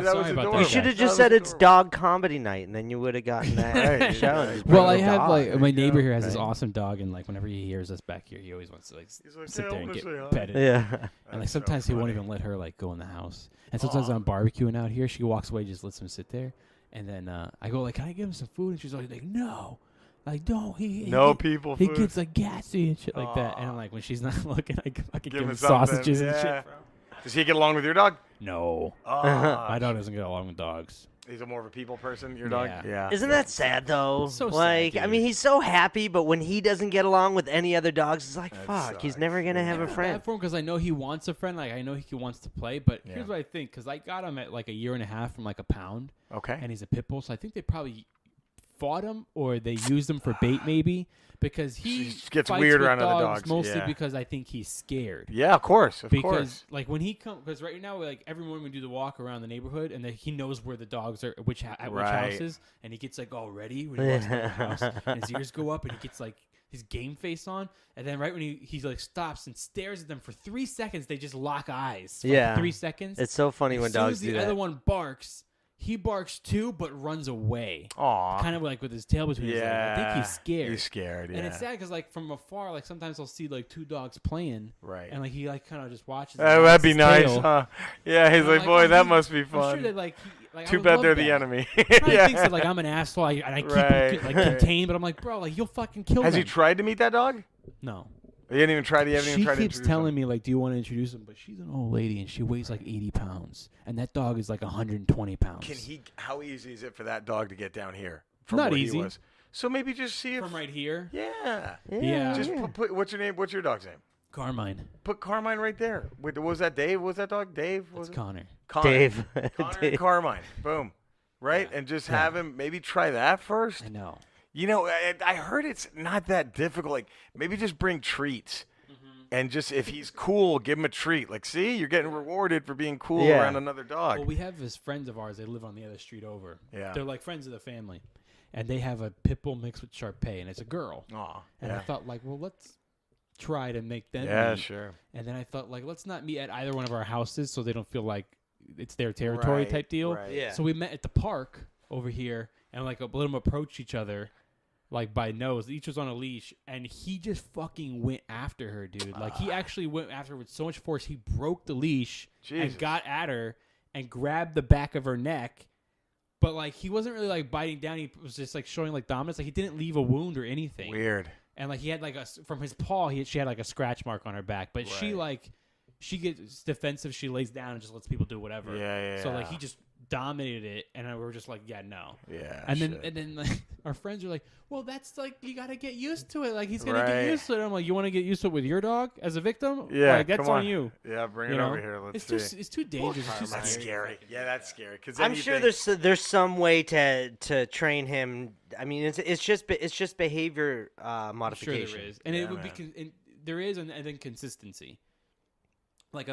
That was adorable. You should have just said it's dog comedy night, and then you would have gotten that show. Well, I have like my neighbor here has this awesome dog, and like whenever he hears us back here, he always wants to like sit there and get petted. Yeah. And like sometimes he won't even let her like go in the house. And sometimes I'm barbecuing out here, she walks away, just lets him sit there. And then I go like, "Can I give him some food?" And she's always like, "No." Like, don't. He gets like gassy and shit like that. And I'm like, when she's not looking, I fucking give him sausages and shit, bro. Does he get along with your dog? No. My dog doesn't get along with dogs. He's more of a people person, your dog? Yeah. Isn't that sad, though? So like, sad, I mean, he's so happy, but when he doesn't get along with any other dogs, it's like, fuck, he's never going to have a friend. Bad for him because I know he wants a friend. Like, I know he wants to play. But here's what I think. Because I got him at like 1.5 years from like a pound. Okay. And he's a pit bull. So I think they probably fought him or they used him for bait maybe because he gets fights weird with around other dogs dogs mostly because I think he's scared. Yeah, of course. Because like when he comes, because right now like every morning we do the walk around the neighborhood and he knows where the dogs are, which houses, and he gets like all ready when he walks by the house, and his ears go up and he gets like his game face on, and then right when he like stops and stares at them for 3 seconds, they just lock eyes. For 3 seconds. It's so funny when dogs do that. As soon as the other one barks. He barks too, but runs away. Aw. Kind of like with his tail between his legs. I think he's scared. He's scared, yeah. And it's sad because like from afar, like sometimes I'll see like 2 dogs playing. Right. And like he like kind of just watches. That'd be nice, huh? Yeah, he's like, boy, that must be fun. I'm sure that like Like, I Too would bad love they're the that. enemy. Probably thinks that like I'm an asshole and I keep Right, like right. contained, but I'm like, bro, like you'll fucking kill Has them. you tried to meet that dog? No. You haven't even tried. You haven't even She tried to keeps introduce telling him? me like, do you want to introduce him? But she's an old lady and she weighs like 80 pounds, and that dog is like 120 pounds. How easy is it for that dog to get down here? From Not where easy. He was? So maybe just see if. From right here. Yeah. Yeah. Just put. What's your name? What's your dog's name? Carmine. Put Carmine right there. Wait, was that Dave? Was that dog Dave? Was It's Connor. Connor. Dave. Connor Dave. and Carmine. Boom. Right? Yeah. And just have him maybe try that first. I know. You know, I heard it's not that difficult. Like, maybe just bring treats. And just, if he's cool, give him a treat. Like, see, you're getting rewarded for being cool Yeah. around another dog. Well, we have this friends of ours. They live on the other street over. Yeah. They're like friends of the family, and they have a pit bull mixed with Shar Pei, and it's a girl. Aw, And I yeah. thought like, well, let's try to make them. Yeah, meet. sure. And then I thought like, let's not meet at either one of our houses, so they don't feel like it's their territory Right, type deal. right. Yeah. So we met at the park over here, and like let them approach each other, like by nose. Each was on a leash, and he just fucking went after her, dude. Like he actually went after her with so much force, he broke the leash Jesus. and got at her and grabbed the back of her neck. But like he wasn't really like biting down. He was just like showing like dominance. Like he didn't leave a wound or anything. Weird. And like he had like from his paw, she had like a scratch mark on her back. But she Right. like she gets defensive. She lays down and just lets people do whatever. Yeah, So like yeah. he just dominated it, and we were just like, yeah, no. Yeah. And shit. then like, our friends are like, well, that's like you got to get used to it. Like he's gonna get Right. used to it. I'm like, you want to get used to it with your dog as a victim? Yeah, like, that's come on you. Yeah, bring You it know? over here. Let's It's see. too it's too dangerous. It's too That's scary. scary. Yeah, that's scary. Cause I'm sure there's some way to train him. I mean, it's just behavior I'm sure modification. there is, and Yeah, it would be there is, and then consistency. Like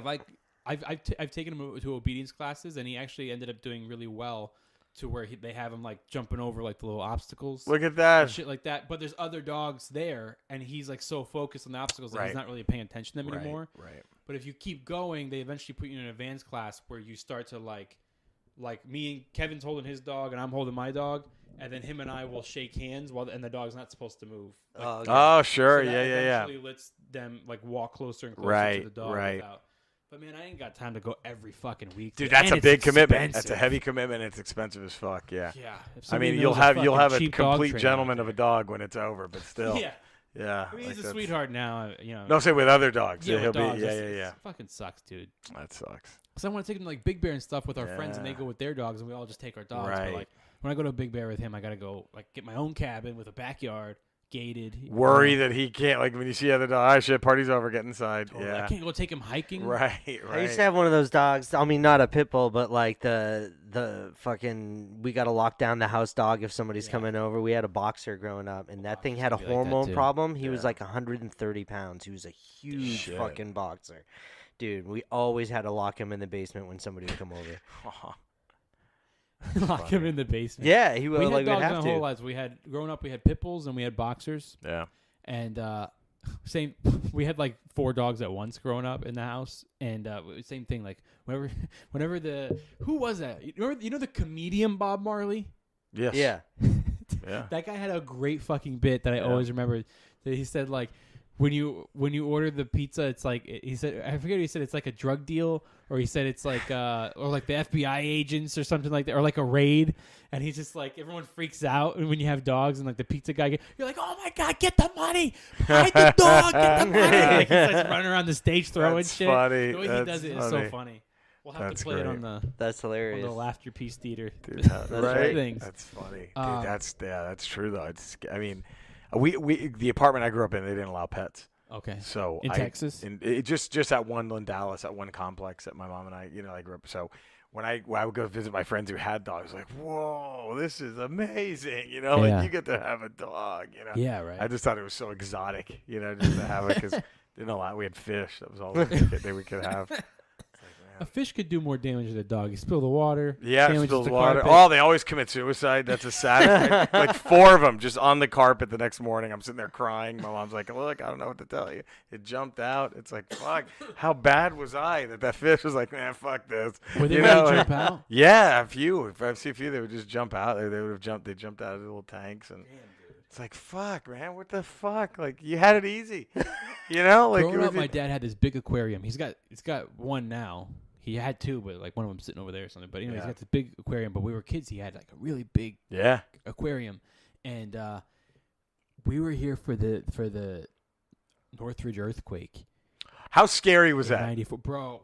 I've taken him to obedience classes, and he actually ended up doing really well. To where they have him like jumping over like the little obstacles. Look at And that. shit like that, but there's other dogs there, and he's like so focused on the obstacles that Right. he's not really paying attention to them anymore. Right. But if you keep going, they eventually put you in an advanced class where you start to like me and Kevin's holding his dog and I'm holding my dog, and then him and I will shake hands and the dog's not supposed to move. Like, Okay. Oh, sure. so that Yeah. eventually lets them like walk closer and closer Right, to the dog. right. Without. But man, I ain't got time to go every fucking week. Dude, And that's a it's big commitment. expensive. That's a heavy commitment. It's expensive as fuck. Yeah. Yeah. If I somebody mean, knows you'll have a cheap dog complete trainer out gentleman of a there. dog when it's over, but still. Yeah. Yeah. I mean, like he's a that's- sweetheart now. You know. No, say with other dogs. Yeah, He'll with dogs, be. Yeah, it's- yeah. It fucking sucks, dude. That sucks. So I want to take him to like Big Bear and stuff with our friends, and they Yeah. go with their dogs, and we all just take our dogs. Right. But like when I go to Big Bear with him, I gotta go like get my own cabin with a backyard, gated. Worry that he can't, like, when you see other dogs, shit, party's over, get inside. Totally. Yeah. I can't go take him hiking. Right, I used right. to have one of those dogs. I mean, not a pit bull, but like the fucking we got to lock down the house dog if somebody's Yeah. coming over. We had a boxer growing up, and that thing had a can be like that, hormone too. problem. He was Yeah. like 130 pounds. He was a huge Shit. fucking boxer, dude. We always had to lock him in the basement when somebody would come over. Lock him in the basement. Yeah, he would We had like we'd dogs have our to. whole lives. We had growing up. We had pit bulls and we had boxers. Yeah. And same, we had like 4 dogs at once growing up in the house, and same thing. Like whenever who was that? You know the comedian Bob Marley? Yes. Yeah, Yeah. That guy had a great fucking bit that I Yeah. always remember. That he said like when you order the pizza, it's like he said I forget what he said it's like a drug deal, or he said it's like or like the FBI agents or something like that, or like a raid. And he's just like everyone freaks out when you have dogs, and like the pizza guy, you're like, oh my god, get the money, hide the dog, get the money. Like he starts running around the stage throwing That's shit. funny. The way he That's does it is so funny. funny. We'll have That's to play it on great. the that's hilarious. laughter piece theater. Dude, That's right? things. That's funny. Um, Dude, that's true though. It's, I mean, we the apartment I grew up in, they didn't allow pets. Okay. So In Texas? just at one in Dallas, at one complex that my mom and I, I grew up. So when I would go visit my friends who had dogs, like, whoa, this is amazing. Yeah. Like you get to have a dog. Yeah, right. I just thought it was so exotic, just to have it because didn't allow. We had fish. That was all we could have. A fish could do more damage than a dog. You spill the water. Yeah, damages spills the water. carpet. Oh, they always commit suicide. That's a sad. like 4 of them just on the carpet the next morning. I'm sitting there crying. My mom's like, "Look, I don't know what to tell you. It jumped out." It's like, fuck. How bad was I that fish was like, man, fuck this. Were they You ready know, to jump out? Yeah, a few. If I see a few, they would just jump out. They would have jumped. They jumped out of the little tanks, and it's like, fuck, man, what the fuck? Like you had it easy, like Growing it was up, my dad had this big aquarium. He's got one now. He had two, but like one of them sitting over there or something. But anyways, Yeah. he got this big aquarium. But we were kids. He had like a really big Yeah. aquarium, and we were here for the Northridge earthquake. How scary was in that? 94, bro.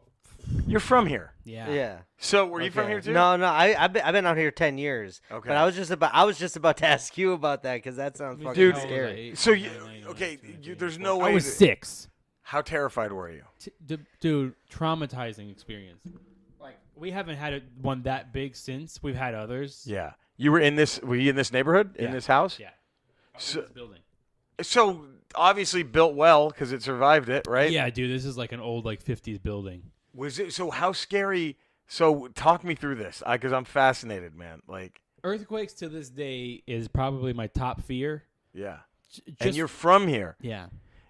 You're from here. Yeah. Yeah. So were you from Okay. here too? No, I've been out here 10 years. Okay. But I was just about to ask you about that because that sounds fucking Dude, How old was I? scary. 8, So 9, you 9, okay? 9, You, 10, there's no 12. way. I was 6. How terrified were you? Dude, traumatizing experience. Like we haven't had one that big since. We've had others. Yeah. You were in this. Were you in this neighborhood? In Yeah. this house? Yeah. So- This building. So obviously built well because it survived it, right? Yeah, dude, this is like an old like 50s building. Was it? So how scary? So talk me through this, because I'm fascinated, man. Like, Earthquakes to this day is probably my top fear. yeah. Just, And you're from here, yeah.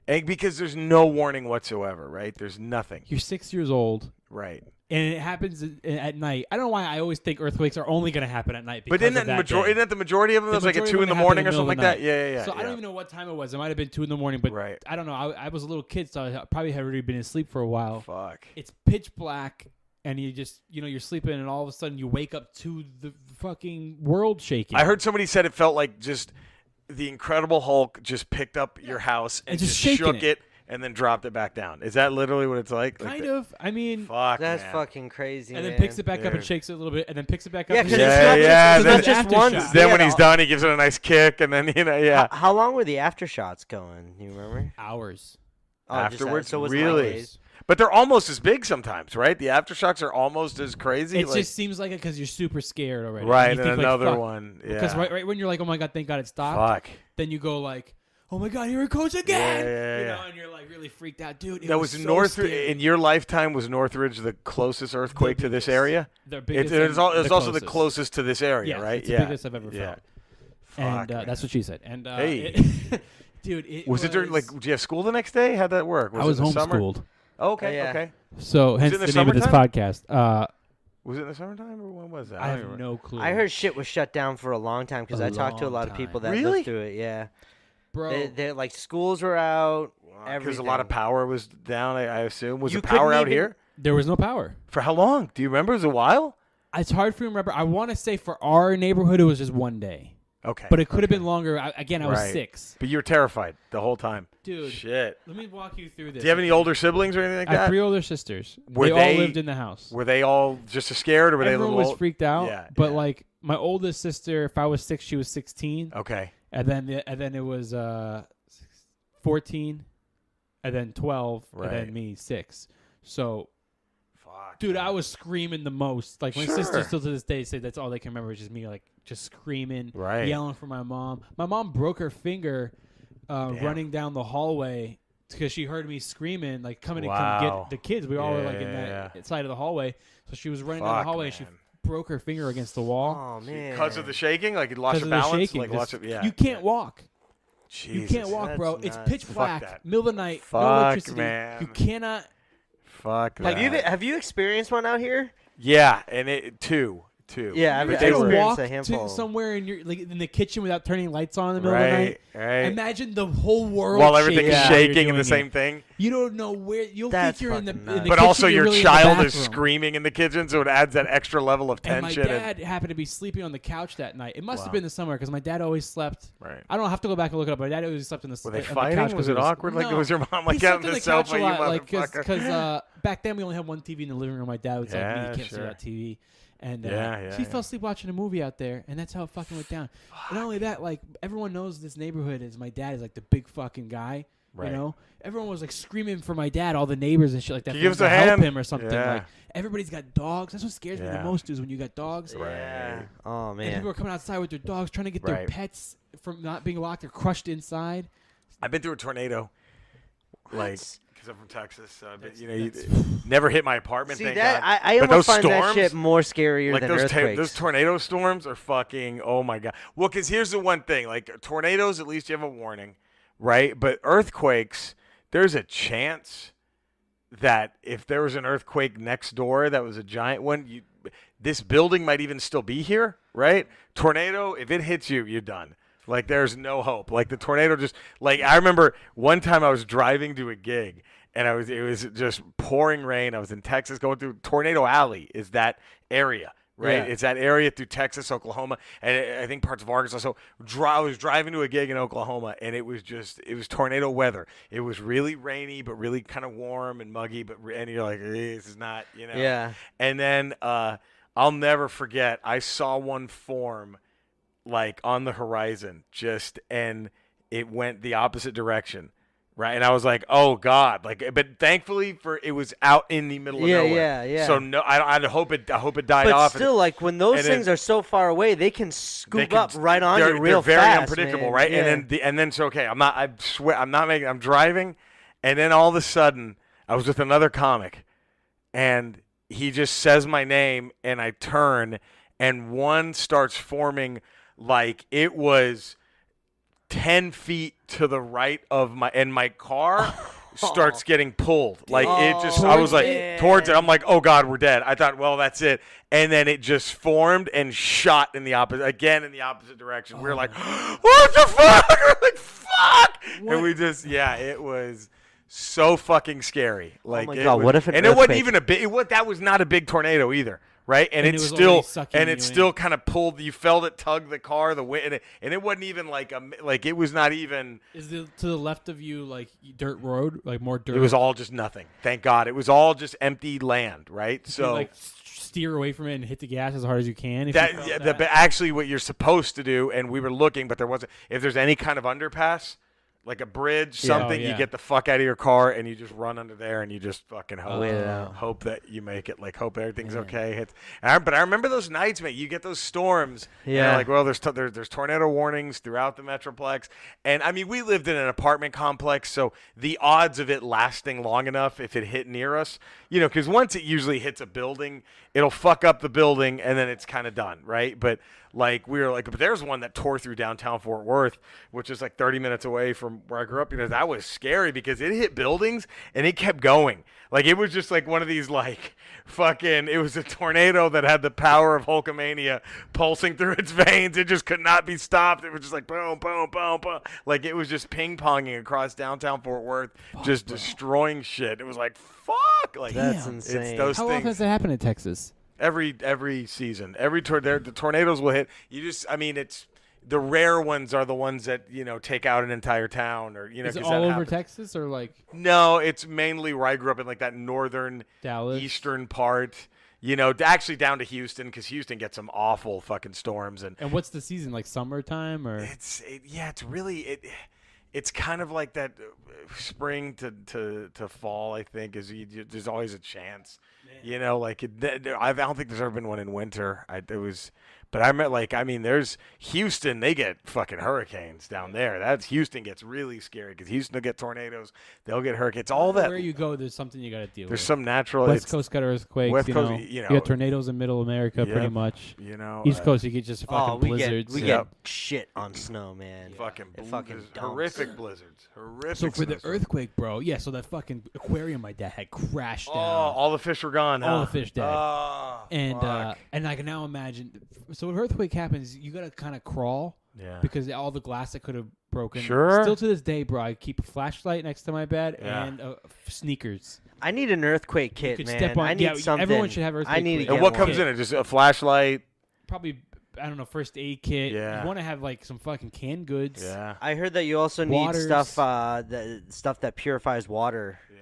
and because there's no warning whatsoever, right? There's nothing, You're 6 years old, right? and it happens at night. I don't know why I always think earthquakes are only going to happen at night. But Because isn't of that that day. isn't that the majority of them? The It was like at majority 2 of in the them happen morning in or the something like middle of that. the Yeah, yeah. So I don't even know what time it was. It might have been 2 in the morning, but Right. I don't know. I was a little kid, so I probably had already been asleep for a while. Fuck. It's pitch black, and you just you're sleeping, and all of a sudden you wake up to the fucking world shaking. I heard somebody said it felt like just the Incredible Hulk just picked up your house and just just shaking shook it. it and then dropped it back down. Is that literally what it's like? kind of. I mean, Fuck, That's man. fucking crazy, and then man. picks it back up and Dude. shakes it a little bit, and then picks it back up. Yeah, and 'cause shakes it's it. not- yeah. it's Then, not just Aftershock. once. then Yeah, when he's the- done, he gives it a nice kick, and then yeah. How long were the aftershots going? You remember? Hours. Oh, just Afterwards, so it was really? like days. But they're almost as big sometimes, right? The aftershocks are almost as crazy. It like, just seems like it because you're super scared already. right, You and think, like, another fuck. one. Yeah. Because right when you're like, oh my god, thank God it stopped. Fuck. Then you go like, oh my god, here it goes again. Yeah. You know, and you're like really freaked out, dude. It That was so Northridge. scary. In your lifetime, was Northridge the closest earthquake to this biggest. area? The It biggest. was and also the closest. closest to this area, Yes, right? it's the yeah. biggest I've ever yeah. felt. Fuck, And man. that's what she said. And Hey. dude, it Was it during, like, did you have school the next day? How'd that work? I was it in the summer? homeschooled. Oh, okay, Yeah. okay. So hence it in the the name of this summertime? podcast. Was it in the summertime or when was that? I don't have even no clue. I heard shit was shut down for a long time because A I talked to a long lot of people time. that Really? lived through it. Yeah, bro. they like schools were out. Because a lot of everything. power was down, I assume. Was You the power couldn't out even- here? There was no power. For how long? Do you remember? Was it a while? It's hard for me to remember. I want to say for our neighborhood it was just one day, Okay. but it could have been longer. I was Right. 6. But you were terrified the whole time. Dude, Shit. let me walk you through this. Do you have any older siblings or anything like I have that? 3 older sisters. Were they all they- lived in the house. Were they all just as scared, or were they a Everyone little was old? freaked out. Yeah, But yeah. like my oldest sister, if I was 6, she was 16, Okay. and then it was 14, and then 12, and Right. then me 6. So, Fuck. dude, I was screaming the most. Like my Sure. sisters still to this day say that's all they can remember is just me like just screaming, Right. yelling for my mom. My mom broke her finger running down the hallway because she heard me screaming, like coming to come Wow. get the kids. We all were like in Yeah. that side of the hallway, so she was running down the Fuck, hallway and she man. broke her finger against the wall. Oh man, Because of the shaking, like you lost Because your of the balance, shaking, like lost your, yeah. you can't walk. You Jesus. can't walk, That's bro. It's nuts. pitch Fuck black, that. middle of the night, no Fuck, electricity. man. You cannot. Fuck. Have that. have you experienced one out here? Yeah, and it two. Yeah, I've But You they can were- experienced walk a to handful. somewhere in your like in the kitchen without turning lights on in the middle of the night. Right. Imagine the whole world While everything is shaking while you're shaking and the doing same it. thing. You don't know where you'll That's think you're in the, fucking in the nuts. But kitchen, also you're your really in the child is bathroom. screaming in the kitchen, so it adds that extra level of And my tension. dad happened to be sleeping on the couch that night. It must Wow. have been the summer because my dad always slept. Right. I don't have to go back and look it up. My dad always slept in the. Were they on the fighting? couch 'cause Was it awkward? Like, no. was your mom He like slept on on the the couch sofa? a You lot, like motherfucker. because back then we only had one TV in the living room. My dad was like, Yeah, "Me, you can't see sure. that TV." And Yeah, she yeah. fell asleep watching a movie out there, and that's how it fucking went down. Not only that, like everyone knows this neighborhood is my dad is like the big fucking guy. Right. You know, everyone was like screaming for my dad, all the neighbors and shit like that. He for him gives to a help hand. him or something. Yeah. Like everybody's got dogs. That's what scares me the Yeah. most is when you got dogs. Yeah. Oh And man. people are coming outside with their dogs, trying to get their Right. pets from not being locked or crushed inside. I've been through a tornado. Like, What? because I'm from Texas, so I've been, That's- you never hit my apartment. See thank that God. I But almost those find that storms, shit more scarier like than those earthquakes. those tornado storms are fucking. Oh my god. Well, because here's the one thing: like tornadoes, at least you have a warning, right? But earthquakes, there's a chance that if there was an earthquake next door that was a giant one, this building might even still be here, right? Tornado, if it hits you, you're done. Like there's no hope. Like the tornado just like I remember one time I was driving to a gig and it was just pouring rain. I was in Texas going through Tornado Alley is that area. Right, Yeah. it's that area through Texas, Oklahoma, and I think parts of Arkansas. So I was driving to a gig in Oklahoma, and it was tornado weather. It was really rainy, but really kind of warm and muggy. And you're like, this is not, Yeah. And then I'll never forget. I saw one form, like on the horizon, and it went the opposite direction. Right, and I was like, "Oh God!" Like, but thankfully, it was out in the middle of nowhere. Yeah. So no, I hope it died But off. still, like when those and things then- are so far away, they can scoop they can- up right on they're, you real they're very fast. unpredictable, man. right? Yeah. And then so okay, I swear I'm not making. I'm driving, and then all of a sudden I was with another comic, and he just says my name, and I turn, and one starts forming like it was 10 feet to the right of my car starts getting pulled. Like it just, I was like, towards it. I'm like, oh God, we're dead. I thought, well, that's it. And then it just formed and shot in the opposite direction. We were like, what the fuck? We're like, fuck. And we just, it was so fucking scary. Like, my God, what if an and it wasn't earthquake- even a big, that was not a big tornado either. Right, and it it's was still, already sucking and you it in. still kind of pulled. You felt it tug the car, the wind, and it wasn't even like it was not even. Is to the left of you like dirt road, like more dirt? It was all just nothing. Thank God, it was all just empty land. Right, You so like steer away from it and hit the gas as hard as you can. If that, you felt yeah, but actually, what you're supposed to do, and we were looking, but there wasn't. If there's any kind of underpass, like a bridge, something, Oh, yeah. you get the fuck out of your car and you just run under there and you just fucking hope, Wait it out. hope that you make it. Like hope everything's okay. But I remember those nights, man. You get those storms. And Yeah. you're like, well, there's tornado warnings throughout the Metroplex, and I mean, we lived in an apartment complex, so the odds of it lasting long enough if it hit near us, because once it usually hits a building, it'll fuck up the building and then it's kind of done, right? But like we were like, but there's one that tore through downtown Fort Worth, which is like 30 minutes away from where I grew up. That was scary because it hit buildings and it kept going. Like it was just like one of these like fucking. It was a tornado that had the power of Hulkamania pulsing through its veins. It just could not be stopped. It was just like boom, boom, boom, boom. Like it was just ping ponging across downtown Fort Worth, just destroying shit. It was like fuck. Like That's Damn. insane. It's those How often things. does that happen in Texas? Every season, the tornadoes will hit. It's the rare ones are the ones that take out an entire town or Is it 'cause all that over happens. Texas or like No, it's mainly where I grew up in like that northern Dallas? eastern part. Actually down to Houston because Houston gets some awful fucking storms and And what's the season like? Summertime or it's really it's kind of like that spring to fall. I think there's always a chance. I don't think there's ever been one in winter. But I meant there's Houston. They get fucking hurricanes down there. Houston gets really scary because Houston will get tornadoes. They'll get hurricanes. All that. where you go, there's something you got to deal There's with. some natural. West Coast got earthquakes. West you Coast, know. you know. You got tornadoes in Middle America, pretty Yep. much. You East Coast, you get just fucking Oh, we blizzards. get Yep. shit on snow, man. fucking, It fucking blizzards, dumps. horrific blizzards. Horrific. So for the snowstorms. earthquake, bro, yeah. So that fucking aquarium my dad had crashed Oh, down. all the fish were gone. All huh? the fish dead. Oh, And fuck. I can now imagine. So when earthquake happens, you gotta kind of crawl Yeah. because all the glass that could have broken. Sure. Still to this day, bro, I keep a flashlight next to my bed Yeah. and sneakers. I need an earthquake kit, could man. step on- I need yeah, something. everyone should have I earthquake need to kit. get And what one. comes in it? Just a flashlight. Probably, I don't know, first aid kit. Yeah. You want to have like some fucking canned goods. Yeah. I heard that you also need Waters. stuff that purifies water Yeah.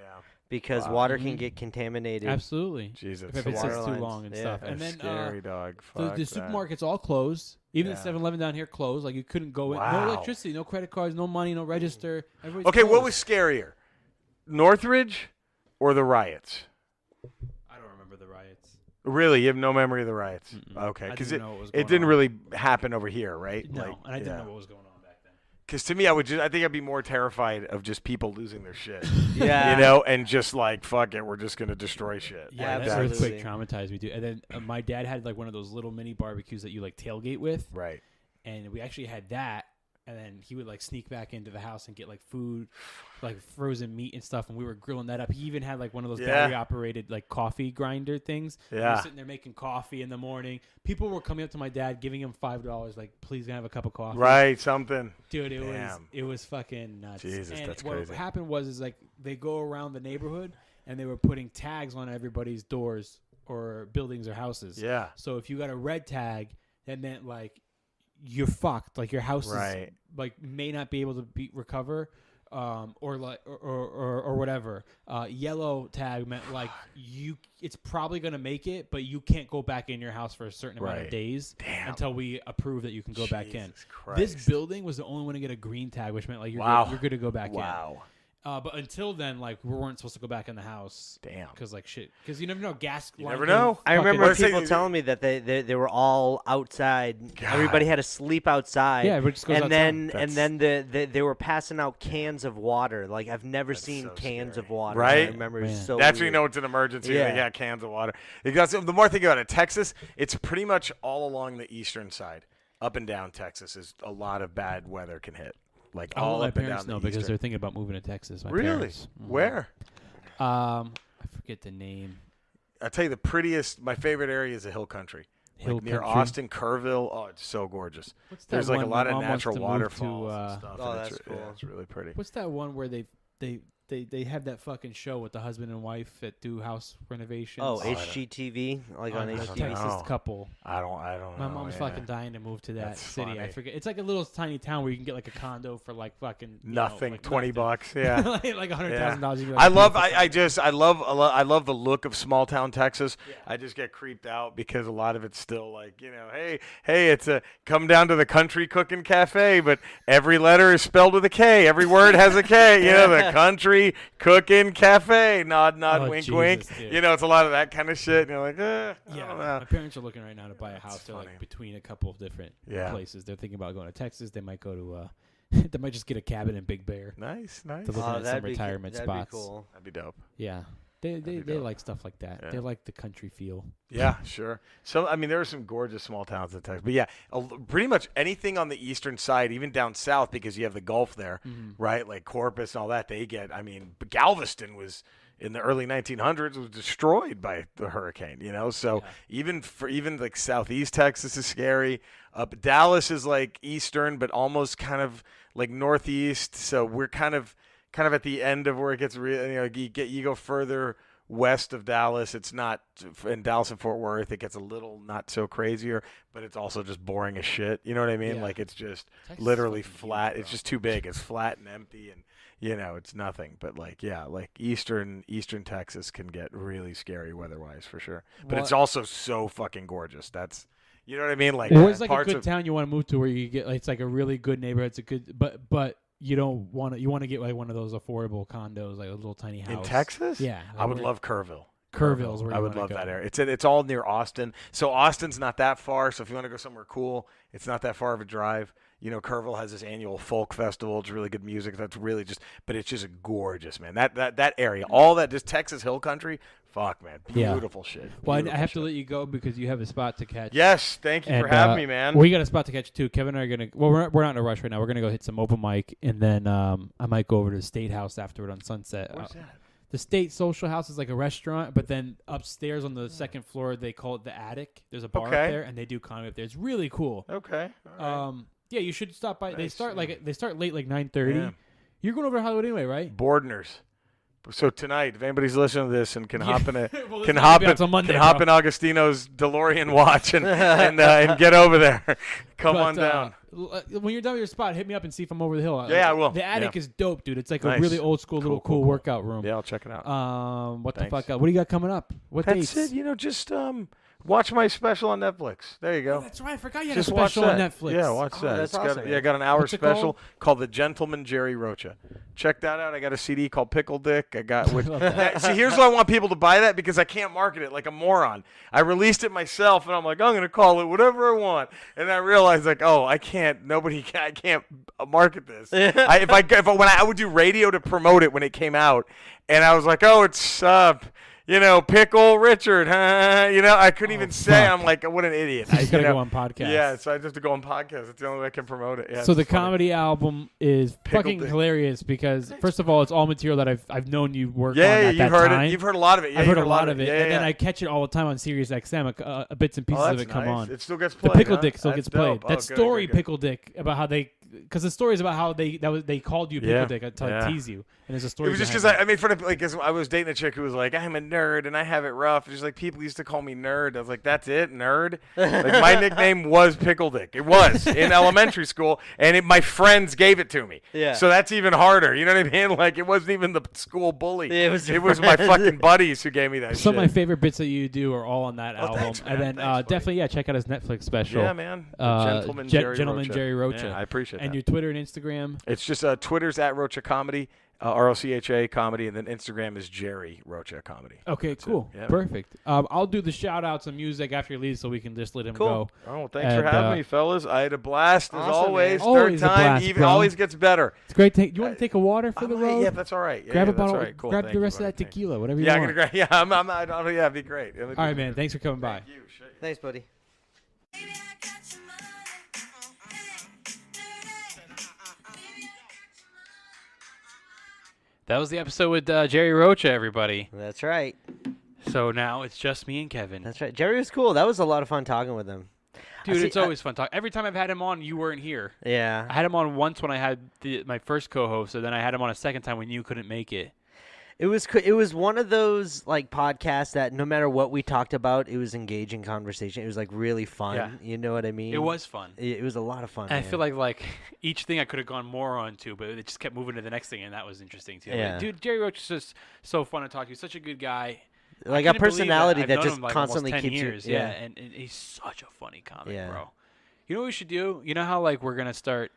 because Wow. water can Mhm. get contaminated. Absolutely. Jesus. If The it water sits too lines. long and Yeah. stuff. And That's then scary, dog. the Fuck that. supermarkets all closed. Even the Yeah. 7-Eleven down here closed. Like you couldn't go in. Wow. No electricity, no credit cards, no money, no register. Everybody's Okay, what closed. was scarier, Northridge or the riots? I don't remember the riots. Really, you have no memory of the riots? Okay, I because didn't know what was it going didn't on. really happen over here, right? No, and I didn't know what was going on back then. Because to me, I think I'd be more terrified of just people losing their shit. Yeah. And just like fuck it, we're just gonna destroy shit. Yeah, Like, that that's- earthquake traumatized me too. And then my dad had like one of those little mini barbecues that you like tailgate with, right. and we actually had that and then he would like sneak back into the house and get like food, like frozen meat and stuff, and we were grilling that up. He even had like one of those battery operated like coffee grinder things. We were sitting there making coffee in the morning. People were coming up to my dad, giving him $5, like, please can I have a cup of coffee? Right, something. Dude, it was fucking nuts. Jesus, and that's what crazy. happened was like they go around the neighborhood and they were putting tags on everybody's doors or buildings or houses. Yeah. So if you got a red tag, that meant like you're fucked. Like your house is, like may not be able to recover, or like or whatever. Yellow tag meant like it's probably gonna make it, but you can't go back in your house for a certain amount of days until we approve that you can go back in. Christ. This building was the only one to get a green tag, which meant like you're good to go back in. Wow. But until then, like, we weren't supposed to go back in the house. Damn. Because, like, shit. Because you never know. Gas. You never know. I remember people telling me that they were all outside. God. Everybody had to sleep outside. Yeah, everybody just goes outside. And then they were passing out cans of water. Like, I've never seen so cans scary. of water. Right? I remember it was so That's when you weird. know it's an emergency. Yeah. They got cans of water. Because the more I think about it, Texas, it's pretty much all along the eastern side. Up and down Texas is a lot of bad weather can hit. Like all my up and parents down know the because eastern. they're thinking about moving to Texas. My Really? parents. Mhm. Where? I forget the name. I tell you, the prettiest, my favorite area is the Hill Country. Hill Like near Country? Austin, Kerrville. Oh, it's so gorgeous. What's that There's like a one lot my of mom wants natural to move waterfalls to, and stuff. Oh, and that's it's, cool. Yeah, it's really pretty. What's that one where they have that fucking show with the husband and wife that do house renovations? Oh, HGTV? Like on the HGTV? Texas know. couple. I don't know. My mom's yeah. fucking dying to move to that That's city. I funny. forget. It's like a little tiny town where you can get like a condo for like fucking Nothing. like $20. nothing. Yeah. like $100,000. I love the look of small town Texas. Yeah. I just get creeped out because a lot of it's still like, hey, it's a come down to the country cooking cafe, but every letter is spelled with a K. Every word has a K. The country cooking cafe. Nod, Oh, wink, Jesus, wink. dude. it's a lot of that kind of shit. And you're like, I don't know. My parents are looking right now to buy a house. They're funny. like between a couple of different Yeah. places. They're thinking about going to Texas. They might go to they might just get a cabin in Big Bear. Nice. They're looking at some that'd retirement be spots. cool. That'd be dope. Yeah. They dope. like stuff like that. Yeah. They like the country feel. Yeah, sure. So, there are some gorgeous small towns in Texas. But yeah, pretty much anything on the eastern side, even down south, because you have the Gulf there, right? Like Corpus and all that, they get, Galveston was, in the early 1900s, was destroyed by the hurricane, So even like southeast Texas is scary. Dallas is like eastern, but almost kind of like northeast. So we're kind of at the end of where it gets real. You go further west of Dallas. It's not in Dallas and Fort Worth. It gets a little not so crazier, but it's also just boring as shit. You know what I mean? Yeah. Like it's just Texas literally is fucking flat. huge, It's bro. just too big. It's flat and empty, and it's nothing. But like eastern Texas can get really scary weather-wise for sure. But it's also so fucking gorgeous. That's you know what I mean? Like Where's like a parts good of, town you want to move to where you get like it's like a really good neighborhood. It's a good but you don't want to. You want to get like one of those affordable condos, like a little tiny house in Texas. Yeah, I would love Kerrville. Kerrville's where I you would wanna love go. that area. It's all near Austin, so Austin's not that far. So if you want to go somewhere cool, it's not that far of a drive. Kerrville has this annual folk festival. It's really good music. That's really but it's just gorgeous, man. That area, all that just Texas Hill Country. Fuck, man, beautiful shit. Well, I Beautiful have to shit. let you go because you have a spot to catch. Yes, thank you for having me, man. We got a spot to catch too. Kevin and I are gonna. Well, we're not in a rush right now. We're gonna go hit some open mic, and then I might go over to the State House afterward on Sunset. Where's that? The State Social House is like a restaurant, but then upstairs on the second floor they call it the Attic. There's a bar up there, and they do comedy up there. It's really cool. Okay. All right. Yeah, you should stop by. They Nice, start yeah. they start late, like 9:30. Yeah. You're going over to Hollywood anyway, right? Bordners. So tonight, if anybody's listening to this and can hop in Well, this can is gonna hop be in, out till Monday, can hop bro. in Agostino's DeLorean watch and get over there. Come on down. When you're done with your spot, hit me up and see if I'm over the hill. Yeah, I will. The Attic Yeah. is dope, dude. It's like Nice. a really old school, little cool workout room. Yeah, I'll check it out. What Thanks. the fuck? What do you got coming up? What That's dates? it. Just watch my special on Netflix. There you go. Oh, that's right. I forgot you had Just a watch special on that. Netflix. Yeah, watch that. that's It's got, awesome, I got an hour What's it special called The Gentleman Jerry Rocha. Check that out. I got a CD called Pickle Dick. I got. See, here's why I want people to buy that because I can't market it like a moron. I released it myself, and I'm like, I'm gonna call it whatever I want, and I realized like, oh, I can't. I can't market this. When I would do radio to promote it when it came out, and I was like, oh, it's Pickle Richard, huh? I couldn't even say. fuck. I'm like, what an idiot. You just gotta go on podcast. Yeah, so I just have to go on podcast. It's the only way I can promote it. Yeah, So it's the funny. comedy album is Pickle fucking Dick. hilarious because first of all, it's all material that I've known you work on Yeah, at you've that heard time. it. You've heard a lot of it. Yeah, I've you've heard a lot of it, Yeah, and then yeah. I catch it all the time on Sirius XM. Bits and pieces Oh, of that's it come nice. on. It still gets The played. Pickle huh? Dick still That's gets played. dope. That Oh, story, good, good. Pickle Dick, about how because the story is about how they called you Pickle Yeah, Dick to like, yeah. tease you, and there's a It story. was just behind because it. I made fun of like 'cause I was dating a chick who was like, I'm a nerd and I have it rough. Just like people used to call me nerd. I was like, that's it, nerd. Like my nickname was Pickle Dick. It was in elementary school, and my friends gave it to me. Yeah. So that's even harder. You know what I mean? Like it wasn't even the school bully. Yeah, it was your my friends. fucking buddies who gave me that. Some of my shit. favorite bits that you do are all on that album, thanks, man. and then Thanks, buddy. definitely check out his Netflix special. Yeah, man. Gentleman Jerry Rocha. Yeah, I appreciate And that. your Twitter and Instagram. It's just Twitter's at Rocha Comedy, ROCHA Comedy, and then Instagram is Jerry Rocha Comedy. Okay, cool, Yeah. perfect. I'll do the shout outs and music after you leave, so we can just let him Cool. go. Oh, thanks for And, having me, fellas. I had a blast as Awesome, always. man. Always a Third time, blast, even bro. always gets better. It's great. You want to take a water for the road? Yeah, that's all right. Yeah, grab yeah, a bottle. That's all right. Cool. Grab Thank the you, rest of buddy. that Thanks. tequila, whatever you Yeah, I'm want. gonna grab. Yeah, yeah, it'd be great. All right, man. Thanks for coming by. Thank you. Shit. Thanks, buddy. That was the episode with Jerry Rocha, everybody. That's right. So now it's just me and Kevin. That's right. Jerry was cool. That was a lot of fun talking with him. Dude, see- it's always fun talking. Every time I've had him on, you weren't here. I Yeah. had him on once when I had my first co-host, so then I had him on a second time when you couldn't make it. It was one of those like podcasts that no matter what we talked about, it was engaging conversation. It was like really fun. Yeah. You know what I mean? It was fun. It was a lot of fun. And I man. feel like each thing I could have gone more on to, but it just kept moving to the next thing, and that was interesting too. Like, Yeah. dude, Jerry Roach is just so fun to talk to. He's such a good guy. like I a couldn't believe personality I've that known just him, like, constantly almost 10 keeps years. you. Yeah, and he's such a funny comic, Yeah. bro. You know what we should do? You know how like we're gonna start.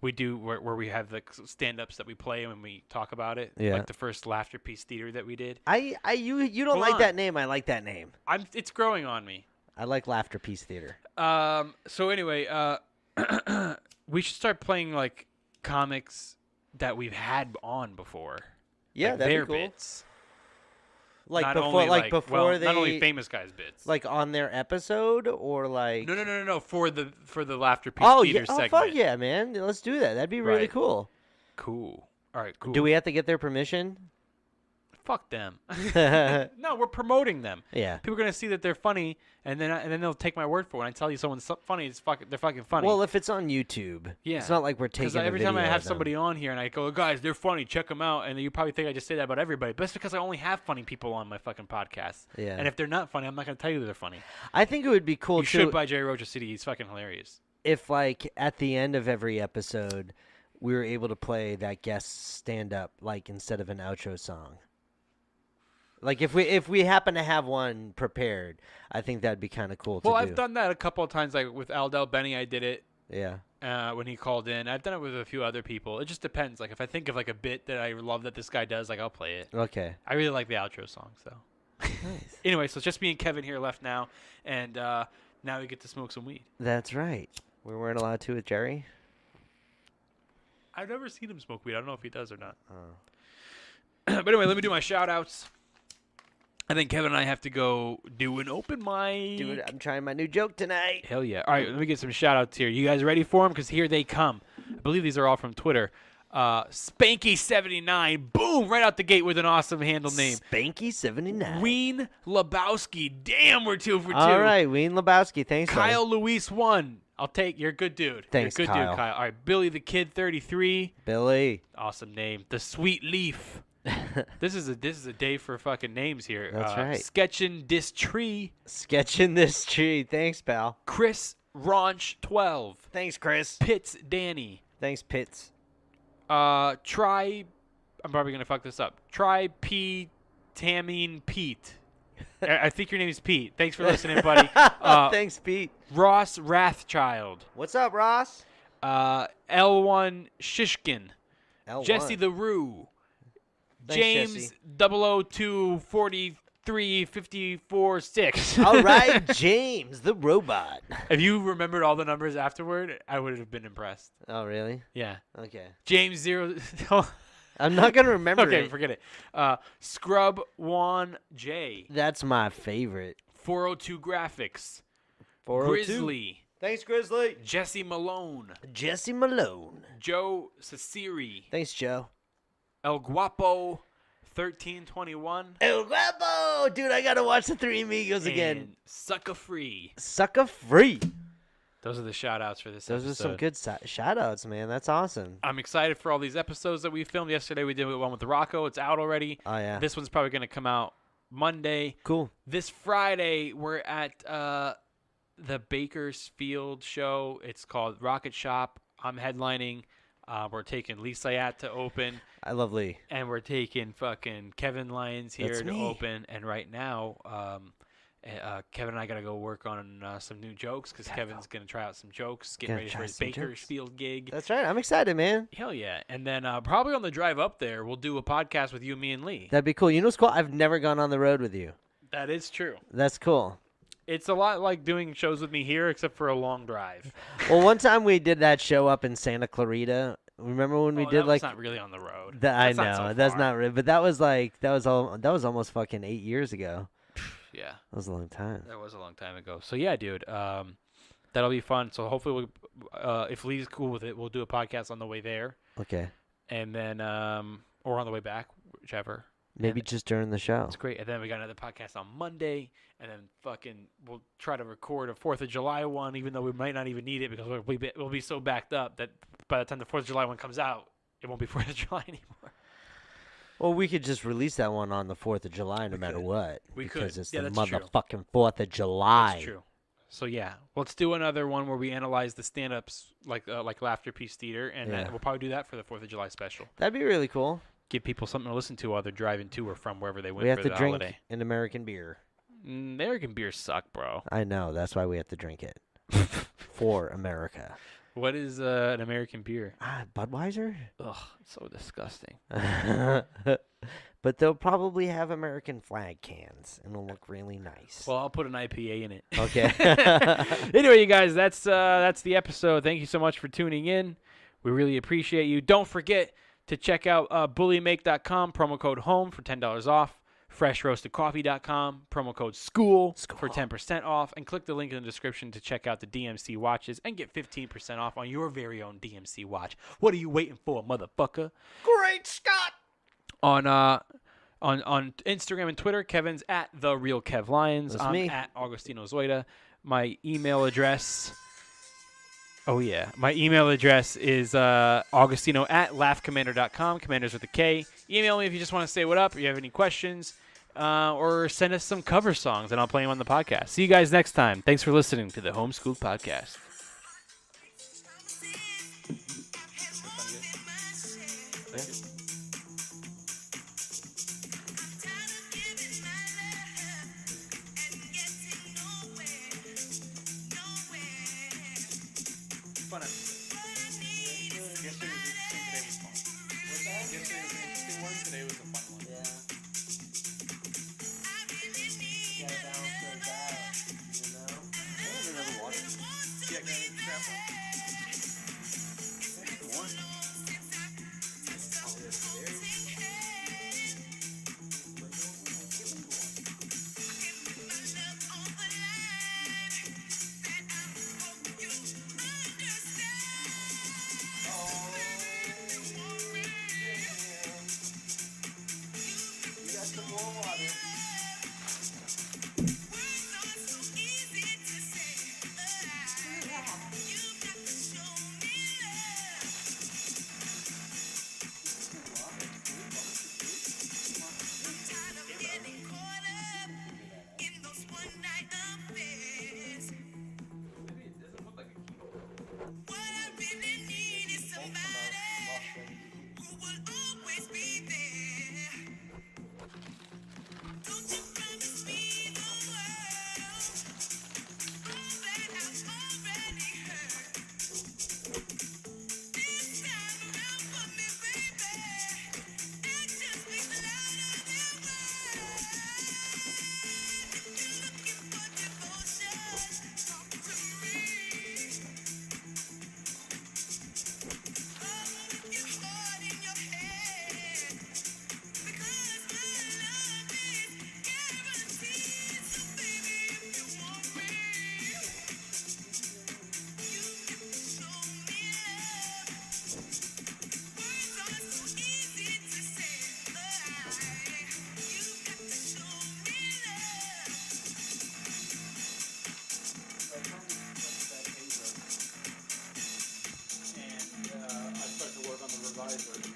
We do where we have the stand-ups that we play when we talk about it. Yeah. Like the first Laughter Piece Theater that we did. You don't Hold like on. that name. I like that name. It's growing on me. I like Laughter Piece Theater. So anyway, we should start playing like comics that we've had on before. Yeah, like that'd their be cool. bits. Like Not before, only, like before well, they not only famous guys' bits. like on their episode or like. No. For the Laughter Piece Oh Theater yeah! Oh segment. fuck yeah, man! Let's do that. That'd be really Right. cool. Cool. All right. Cool. Do we have to get their permission? Fuck them. Yeah. No, we're promoting them. People are gonna see that they're funny, and then they'll take my word for it. When I tell you someone's funny, they're fucking funny. Well, if it's on YouTube, Yeah. it's not like we're Because taking. every a time I video have of them. somebody on here and I go, guys, they're funny, check them out, and you probably think I just say that about everybody, but that's because I only have funny people on my fucking podcast. Yeah. And if they're not funny, I'm not gonna tell you they're funny. I think it would be cool You too should buy Jerry Rocha CD. He's fucking hilarious. if, like, at the end of every episode, we were able to play that guest stand up, like instead of an outro song. Like if we happen to have one prepared, I think that'd be kind of cool Well, to I've do. done that a couple of times, like with Aldel Benny, I did it. Yeah. When he called in. I've done it with a few other people. It just depends. Like if I think of like a bit that I love that this guy does, like I'll play it. Okay. I really like the outro song, so. Nice. Anyway, so it's just me and Kevin here left now, and now we get to smoke some weed. That's right. We weren't allowed to with Jerry. I've never seen him smoke weed. I don't know if he does or not. Oh. But anyway, let me do my shout-outs. And then Kevin and I have to go do an open mic. Dude, I'm trying my new joke tonight. Hell yeah. All right, let me get some shout-outs here. You guys ready for them? Because here they come. I believe these are all from Twitter. Spanky79, boom, right out the gate with an awesome handle name. Spanky79. Ween Lebowski, damn, we're 2 for 2. All right, Ween Lebowski. Thanks, buddy. Kyle Luis 1. I'll take. You're a good dude. Thanks, you're a good Kyle. dude, Kyle. All right, Billy the Kid 33. Billy. Awesome name. The Sweet Leaf. This is a day for fucking names here. That's right. Sketchin' Dis Tree. Sketching this tree. Thanks, pal. Chris Raunch 12. Thanks, Chris. Pitts Danny. Thanks, Pitts. Try. I'm probably gonna fuck this up. Try P. Tamine Pete. I think your name is Pete. Thanks for listening, buddy. Thanks, Pete. Ross Rathchild. What's up, Ross? L1 Shishkin. L1. Jesse the Roo. Thanks, James Jesse. 002 43 54 6. All right, James, the robot. If you remembered all the numbers afterward, I would have been impressed. Oh, really? Yeah. Okay. James 0. I'm not gonna remember Okay, it. forget it. Scrub Juan J. That's my favorite. 402 Graphics. 402. Grizzly. Thanks, Grizzly. Jesse Malone. Jesse Malone. Joe Ceciri. Thanks, Joe. El Guapo 1321. El Guapo! Dude, I gotta watch the Three Amigos again. And Sucka Free. Sucker free. Those are the shout outs for this Those episode. are some good shout outs, man. That's awesome. I'm excited for all these episodes that we filmed. Yesterday we did one with Rocco. It's out already. Oh, yeah. This one's probably going to come out Monday. Cool. This Friday we're at the Bakersfield show. It's called Rocket Shop. I'm headlining. We're taking Lee Sayat to open. I love Lee. And we're taking fucking Kevin Lyons here That's to me. open. And right now, Kevin and I got to go work on some new jokes because Kevin's going to try out some jokes, getting Gonna ready try for his some jokes. Bakersfield gig. That's right. I'm excited, man. Hell yeah. And then probably on the drive up there, we'll do a podcast with you, me, and Lee. That'd be cool. You know what's cool? I've never gone on the road with you. That is true. That's cool. It's a lot like doing shows with me here, except for a long drive. Well, one time we did that show up in Santa Clarita. Remember when we did that was like not really on the road. I That's know not so that's far. not real, but that was almost fucking 8 years ago. Yeah, That was a long time. that was a long time ago. So yeah, dude, that'll be fun. So hopefully, if Lee's cool with it, we'll do a podcast on the way there, Okay, and then or on the way back, whichever. maybe just during the show. That's great. And then we got another podcast on Monday, and then we'll try to record a 4th of July one, even though we might not even need it because we'll be so backed up that by the time the 4th of July one comes out, it won't be 4th of July anymore. Well, we could just release that one on the 4th of July, no matter could. what. We because could. it's Yeah, the that's true. motherfucking 4th of July. That's true. So yeah, let's do another one where we analyze the stand-ups like Laughter Piece Theater, and Yeah. we'll probably do that for the 4th of July special. That'd be really cool. Give people something to listen to while they're driving to or from wherever they went We have for to the drink holiday. an American beer. American beers suck, bro. I know. That's why we have to drink it for America. What is an American beer? Budweiser. Ugh, so disgusting. But they'll probably have American flag cans, and it'll look really nice. Well, I'll put an IPA in it. Okay. Anyway, you guys, that's the episode. Thank you so much for tuning in. We really appreciate you. Don't forget to check out bullymake.com, promo code HOME for $10 off. FreshRoastedCoffee.com, promo code SCHOOL for 10% off. And click the link in the description to check out the DMC watches and get 15% off on your very own DMC watch. What are you waiting for, motherfucker? Great Scott! On Instagram and Twitter, Kevin's at TheRealKevLyons. That's I'm me. at Augustino Zoida. My email address... Oh, yeah. My email address is augustino@laughcommander.com. Commanders with a K. Email me if you just want to say what up, or you have any questions, or send us some cover songs, and I'll play them on the podcast. See you guys next time. Thanks for listening to the Homeschool Podcast. Fun episode. Yesterday was interesting, today was fun. What's that? Yesterday was an interesting one, today was a fun one. Yeah. You gotta balance those out, you know? I have another water. Yeah, can I grab one? One.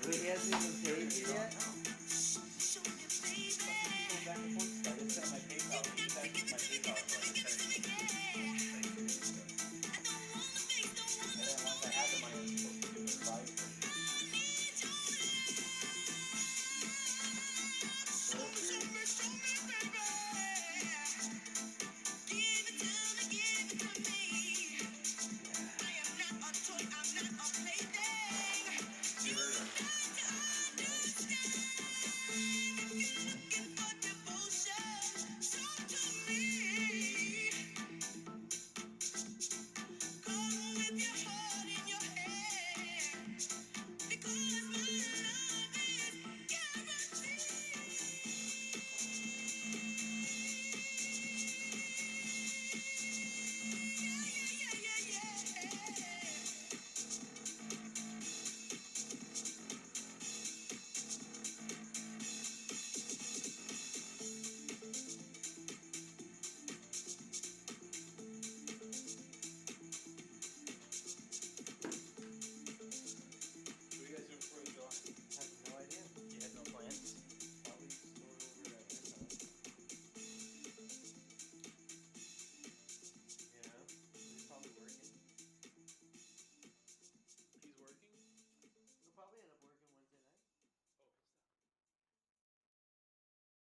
He hasn't even paid you yet?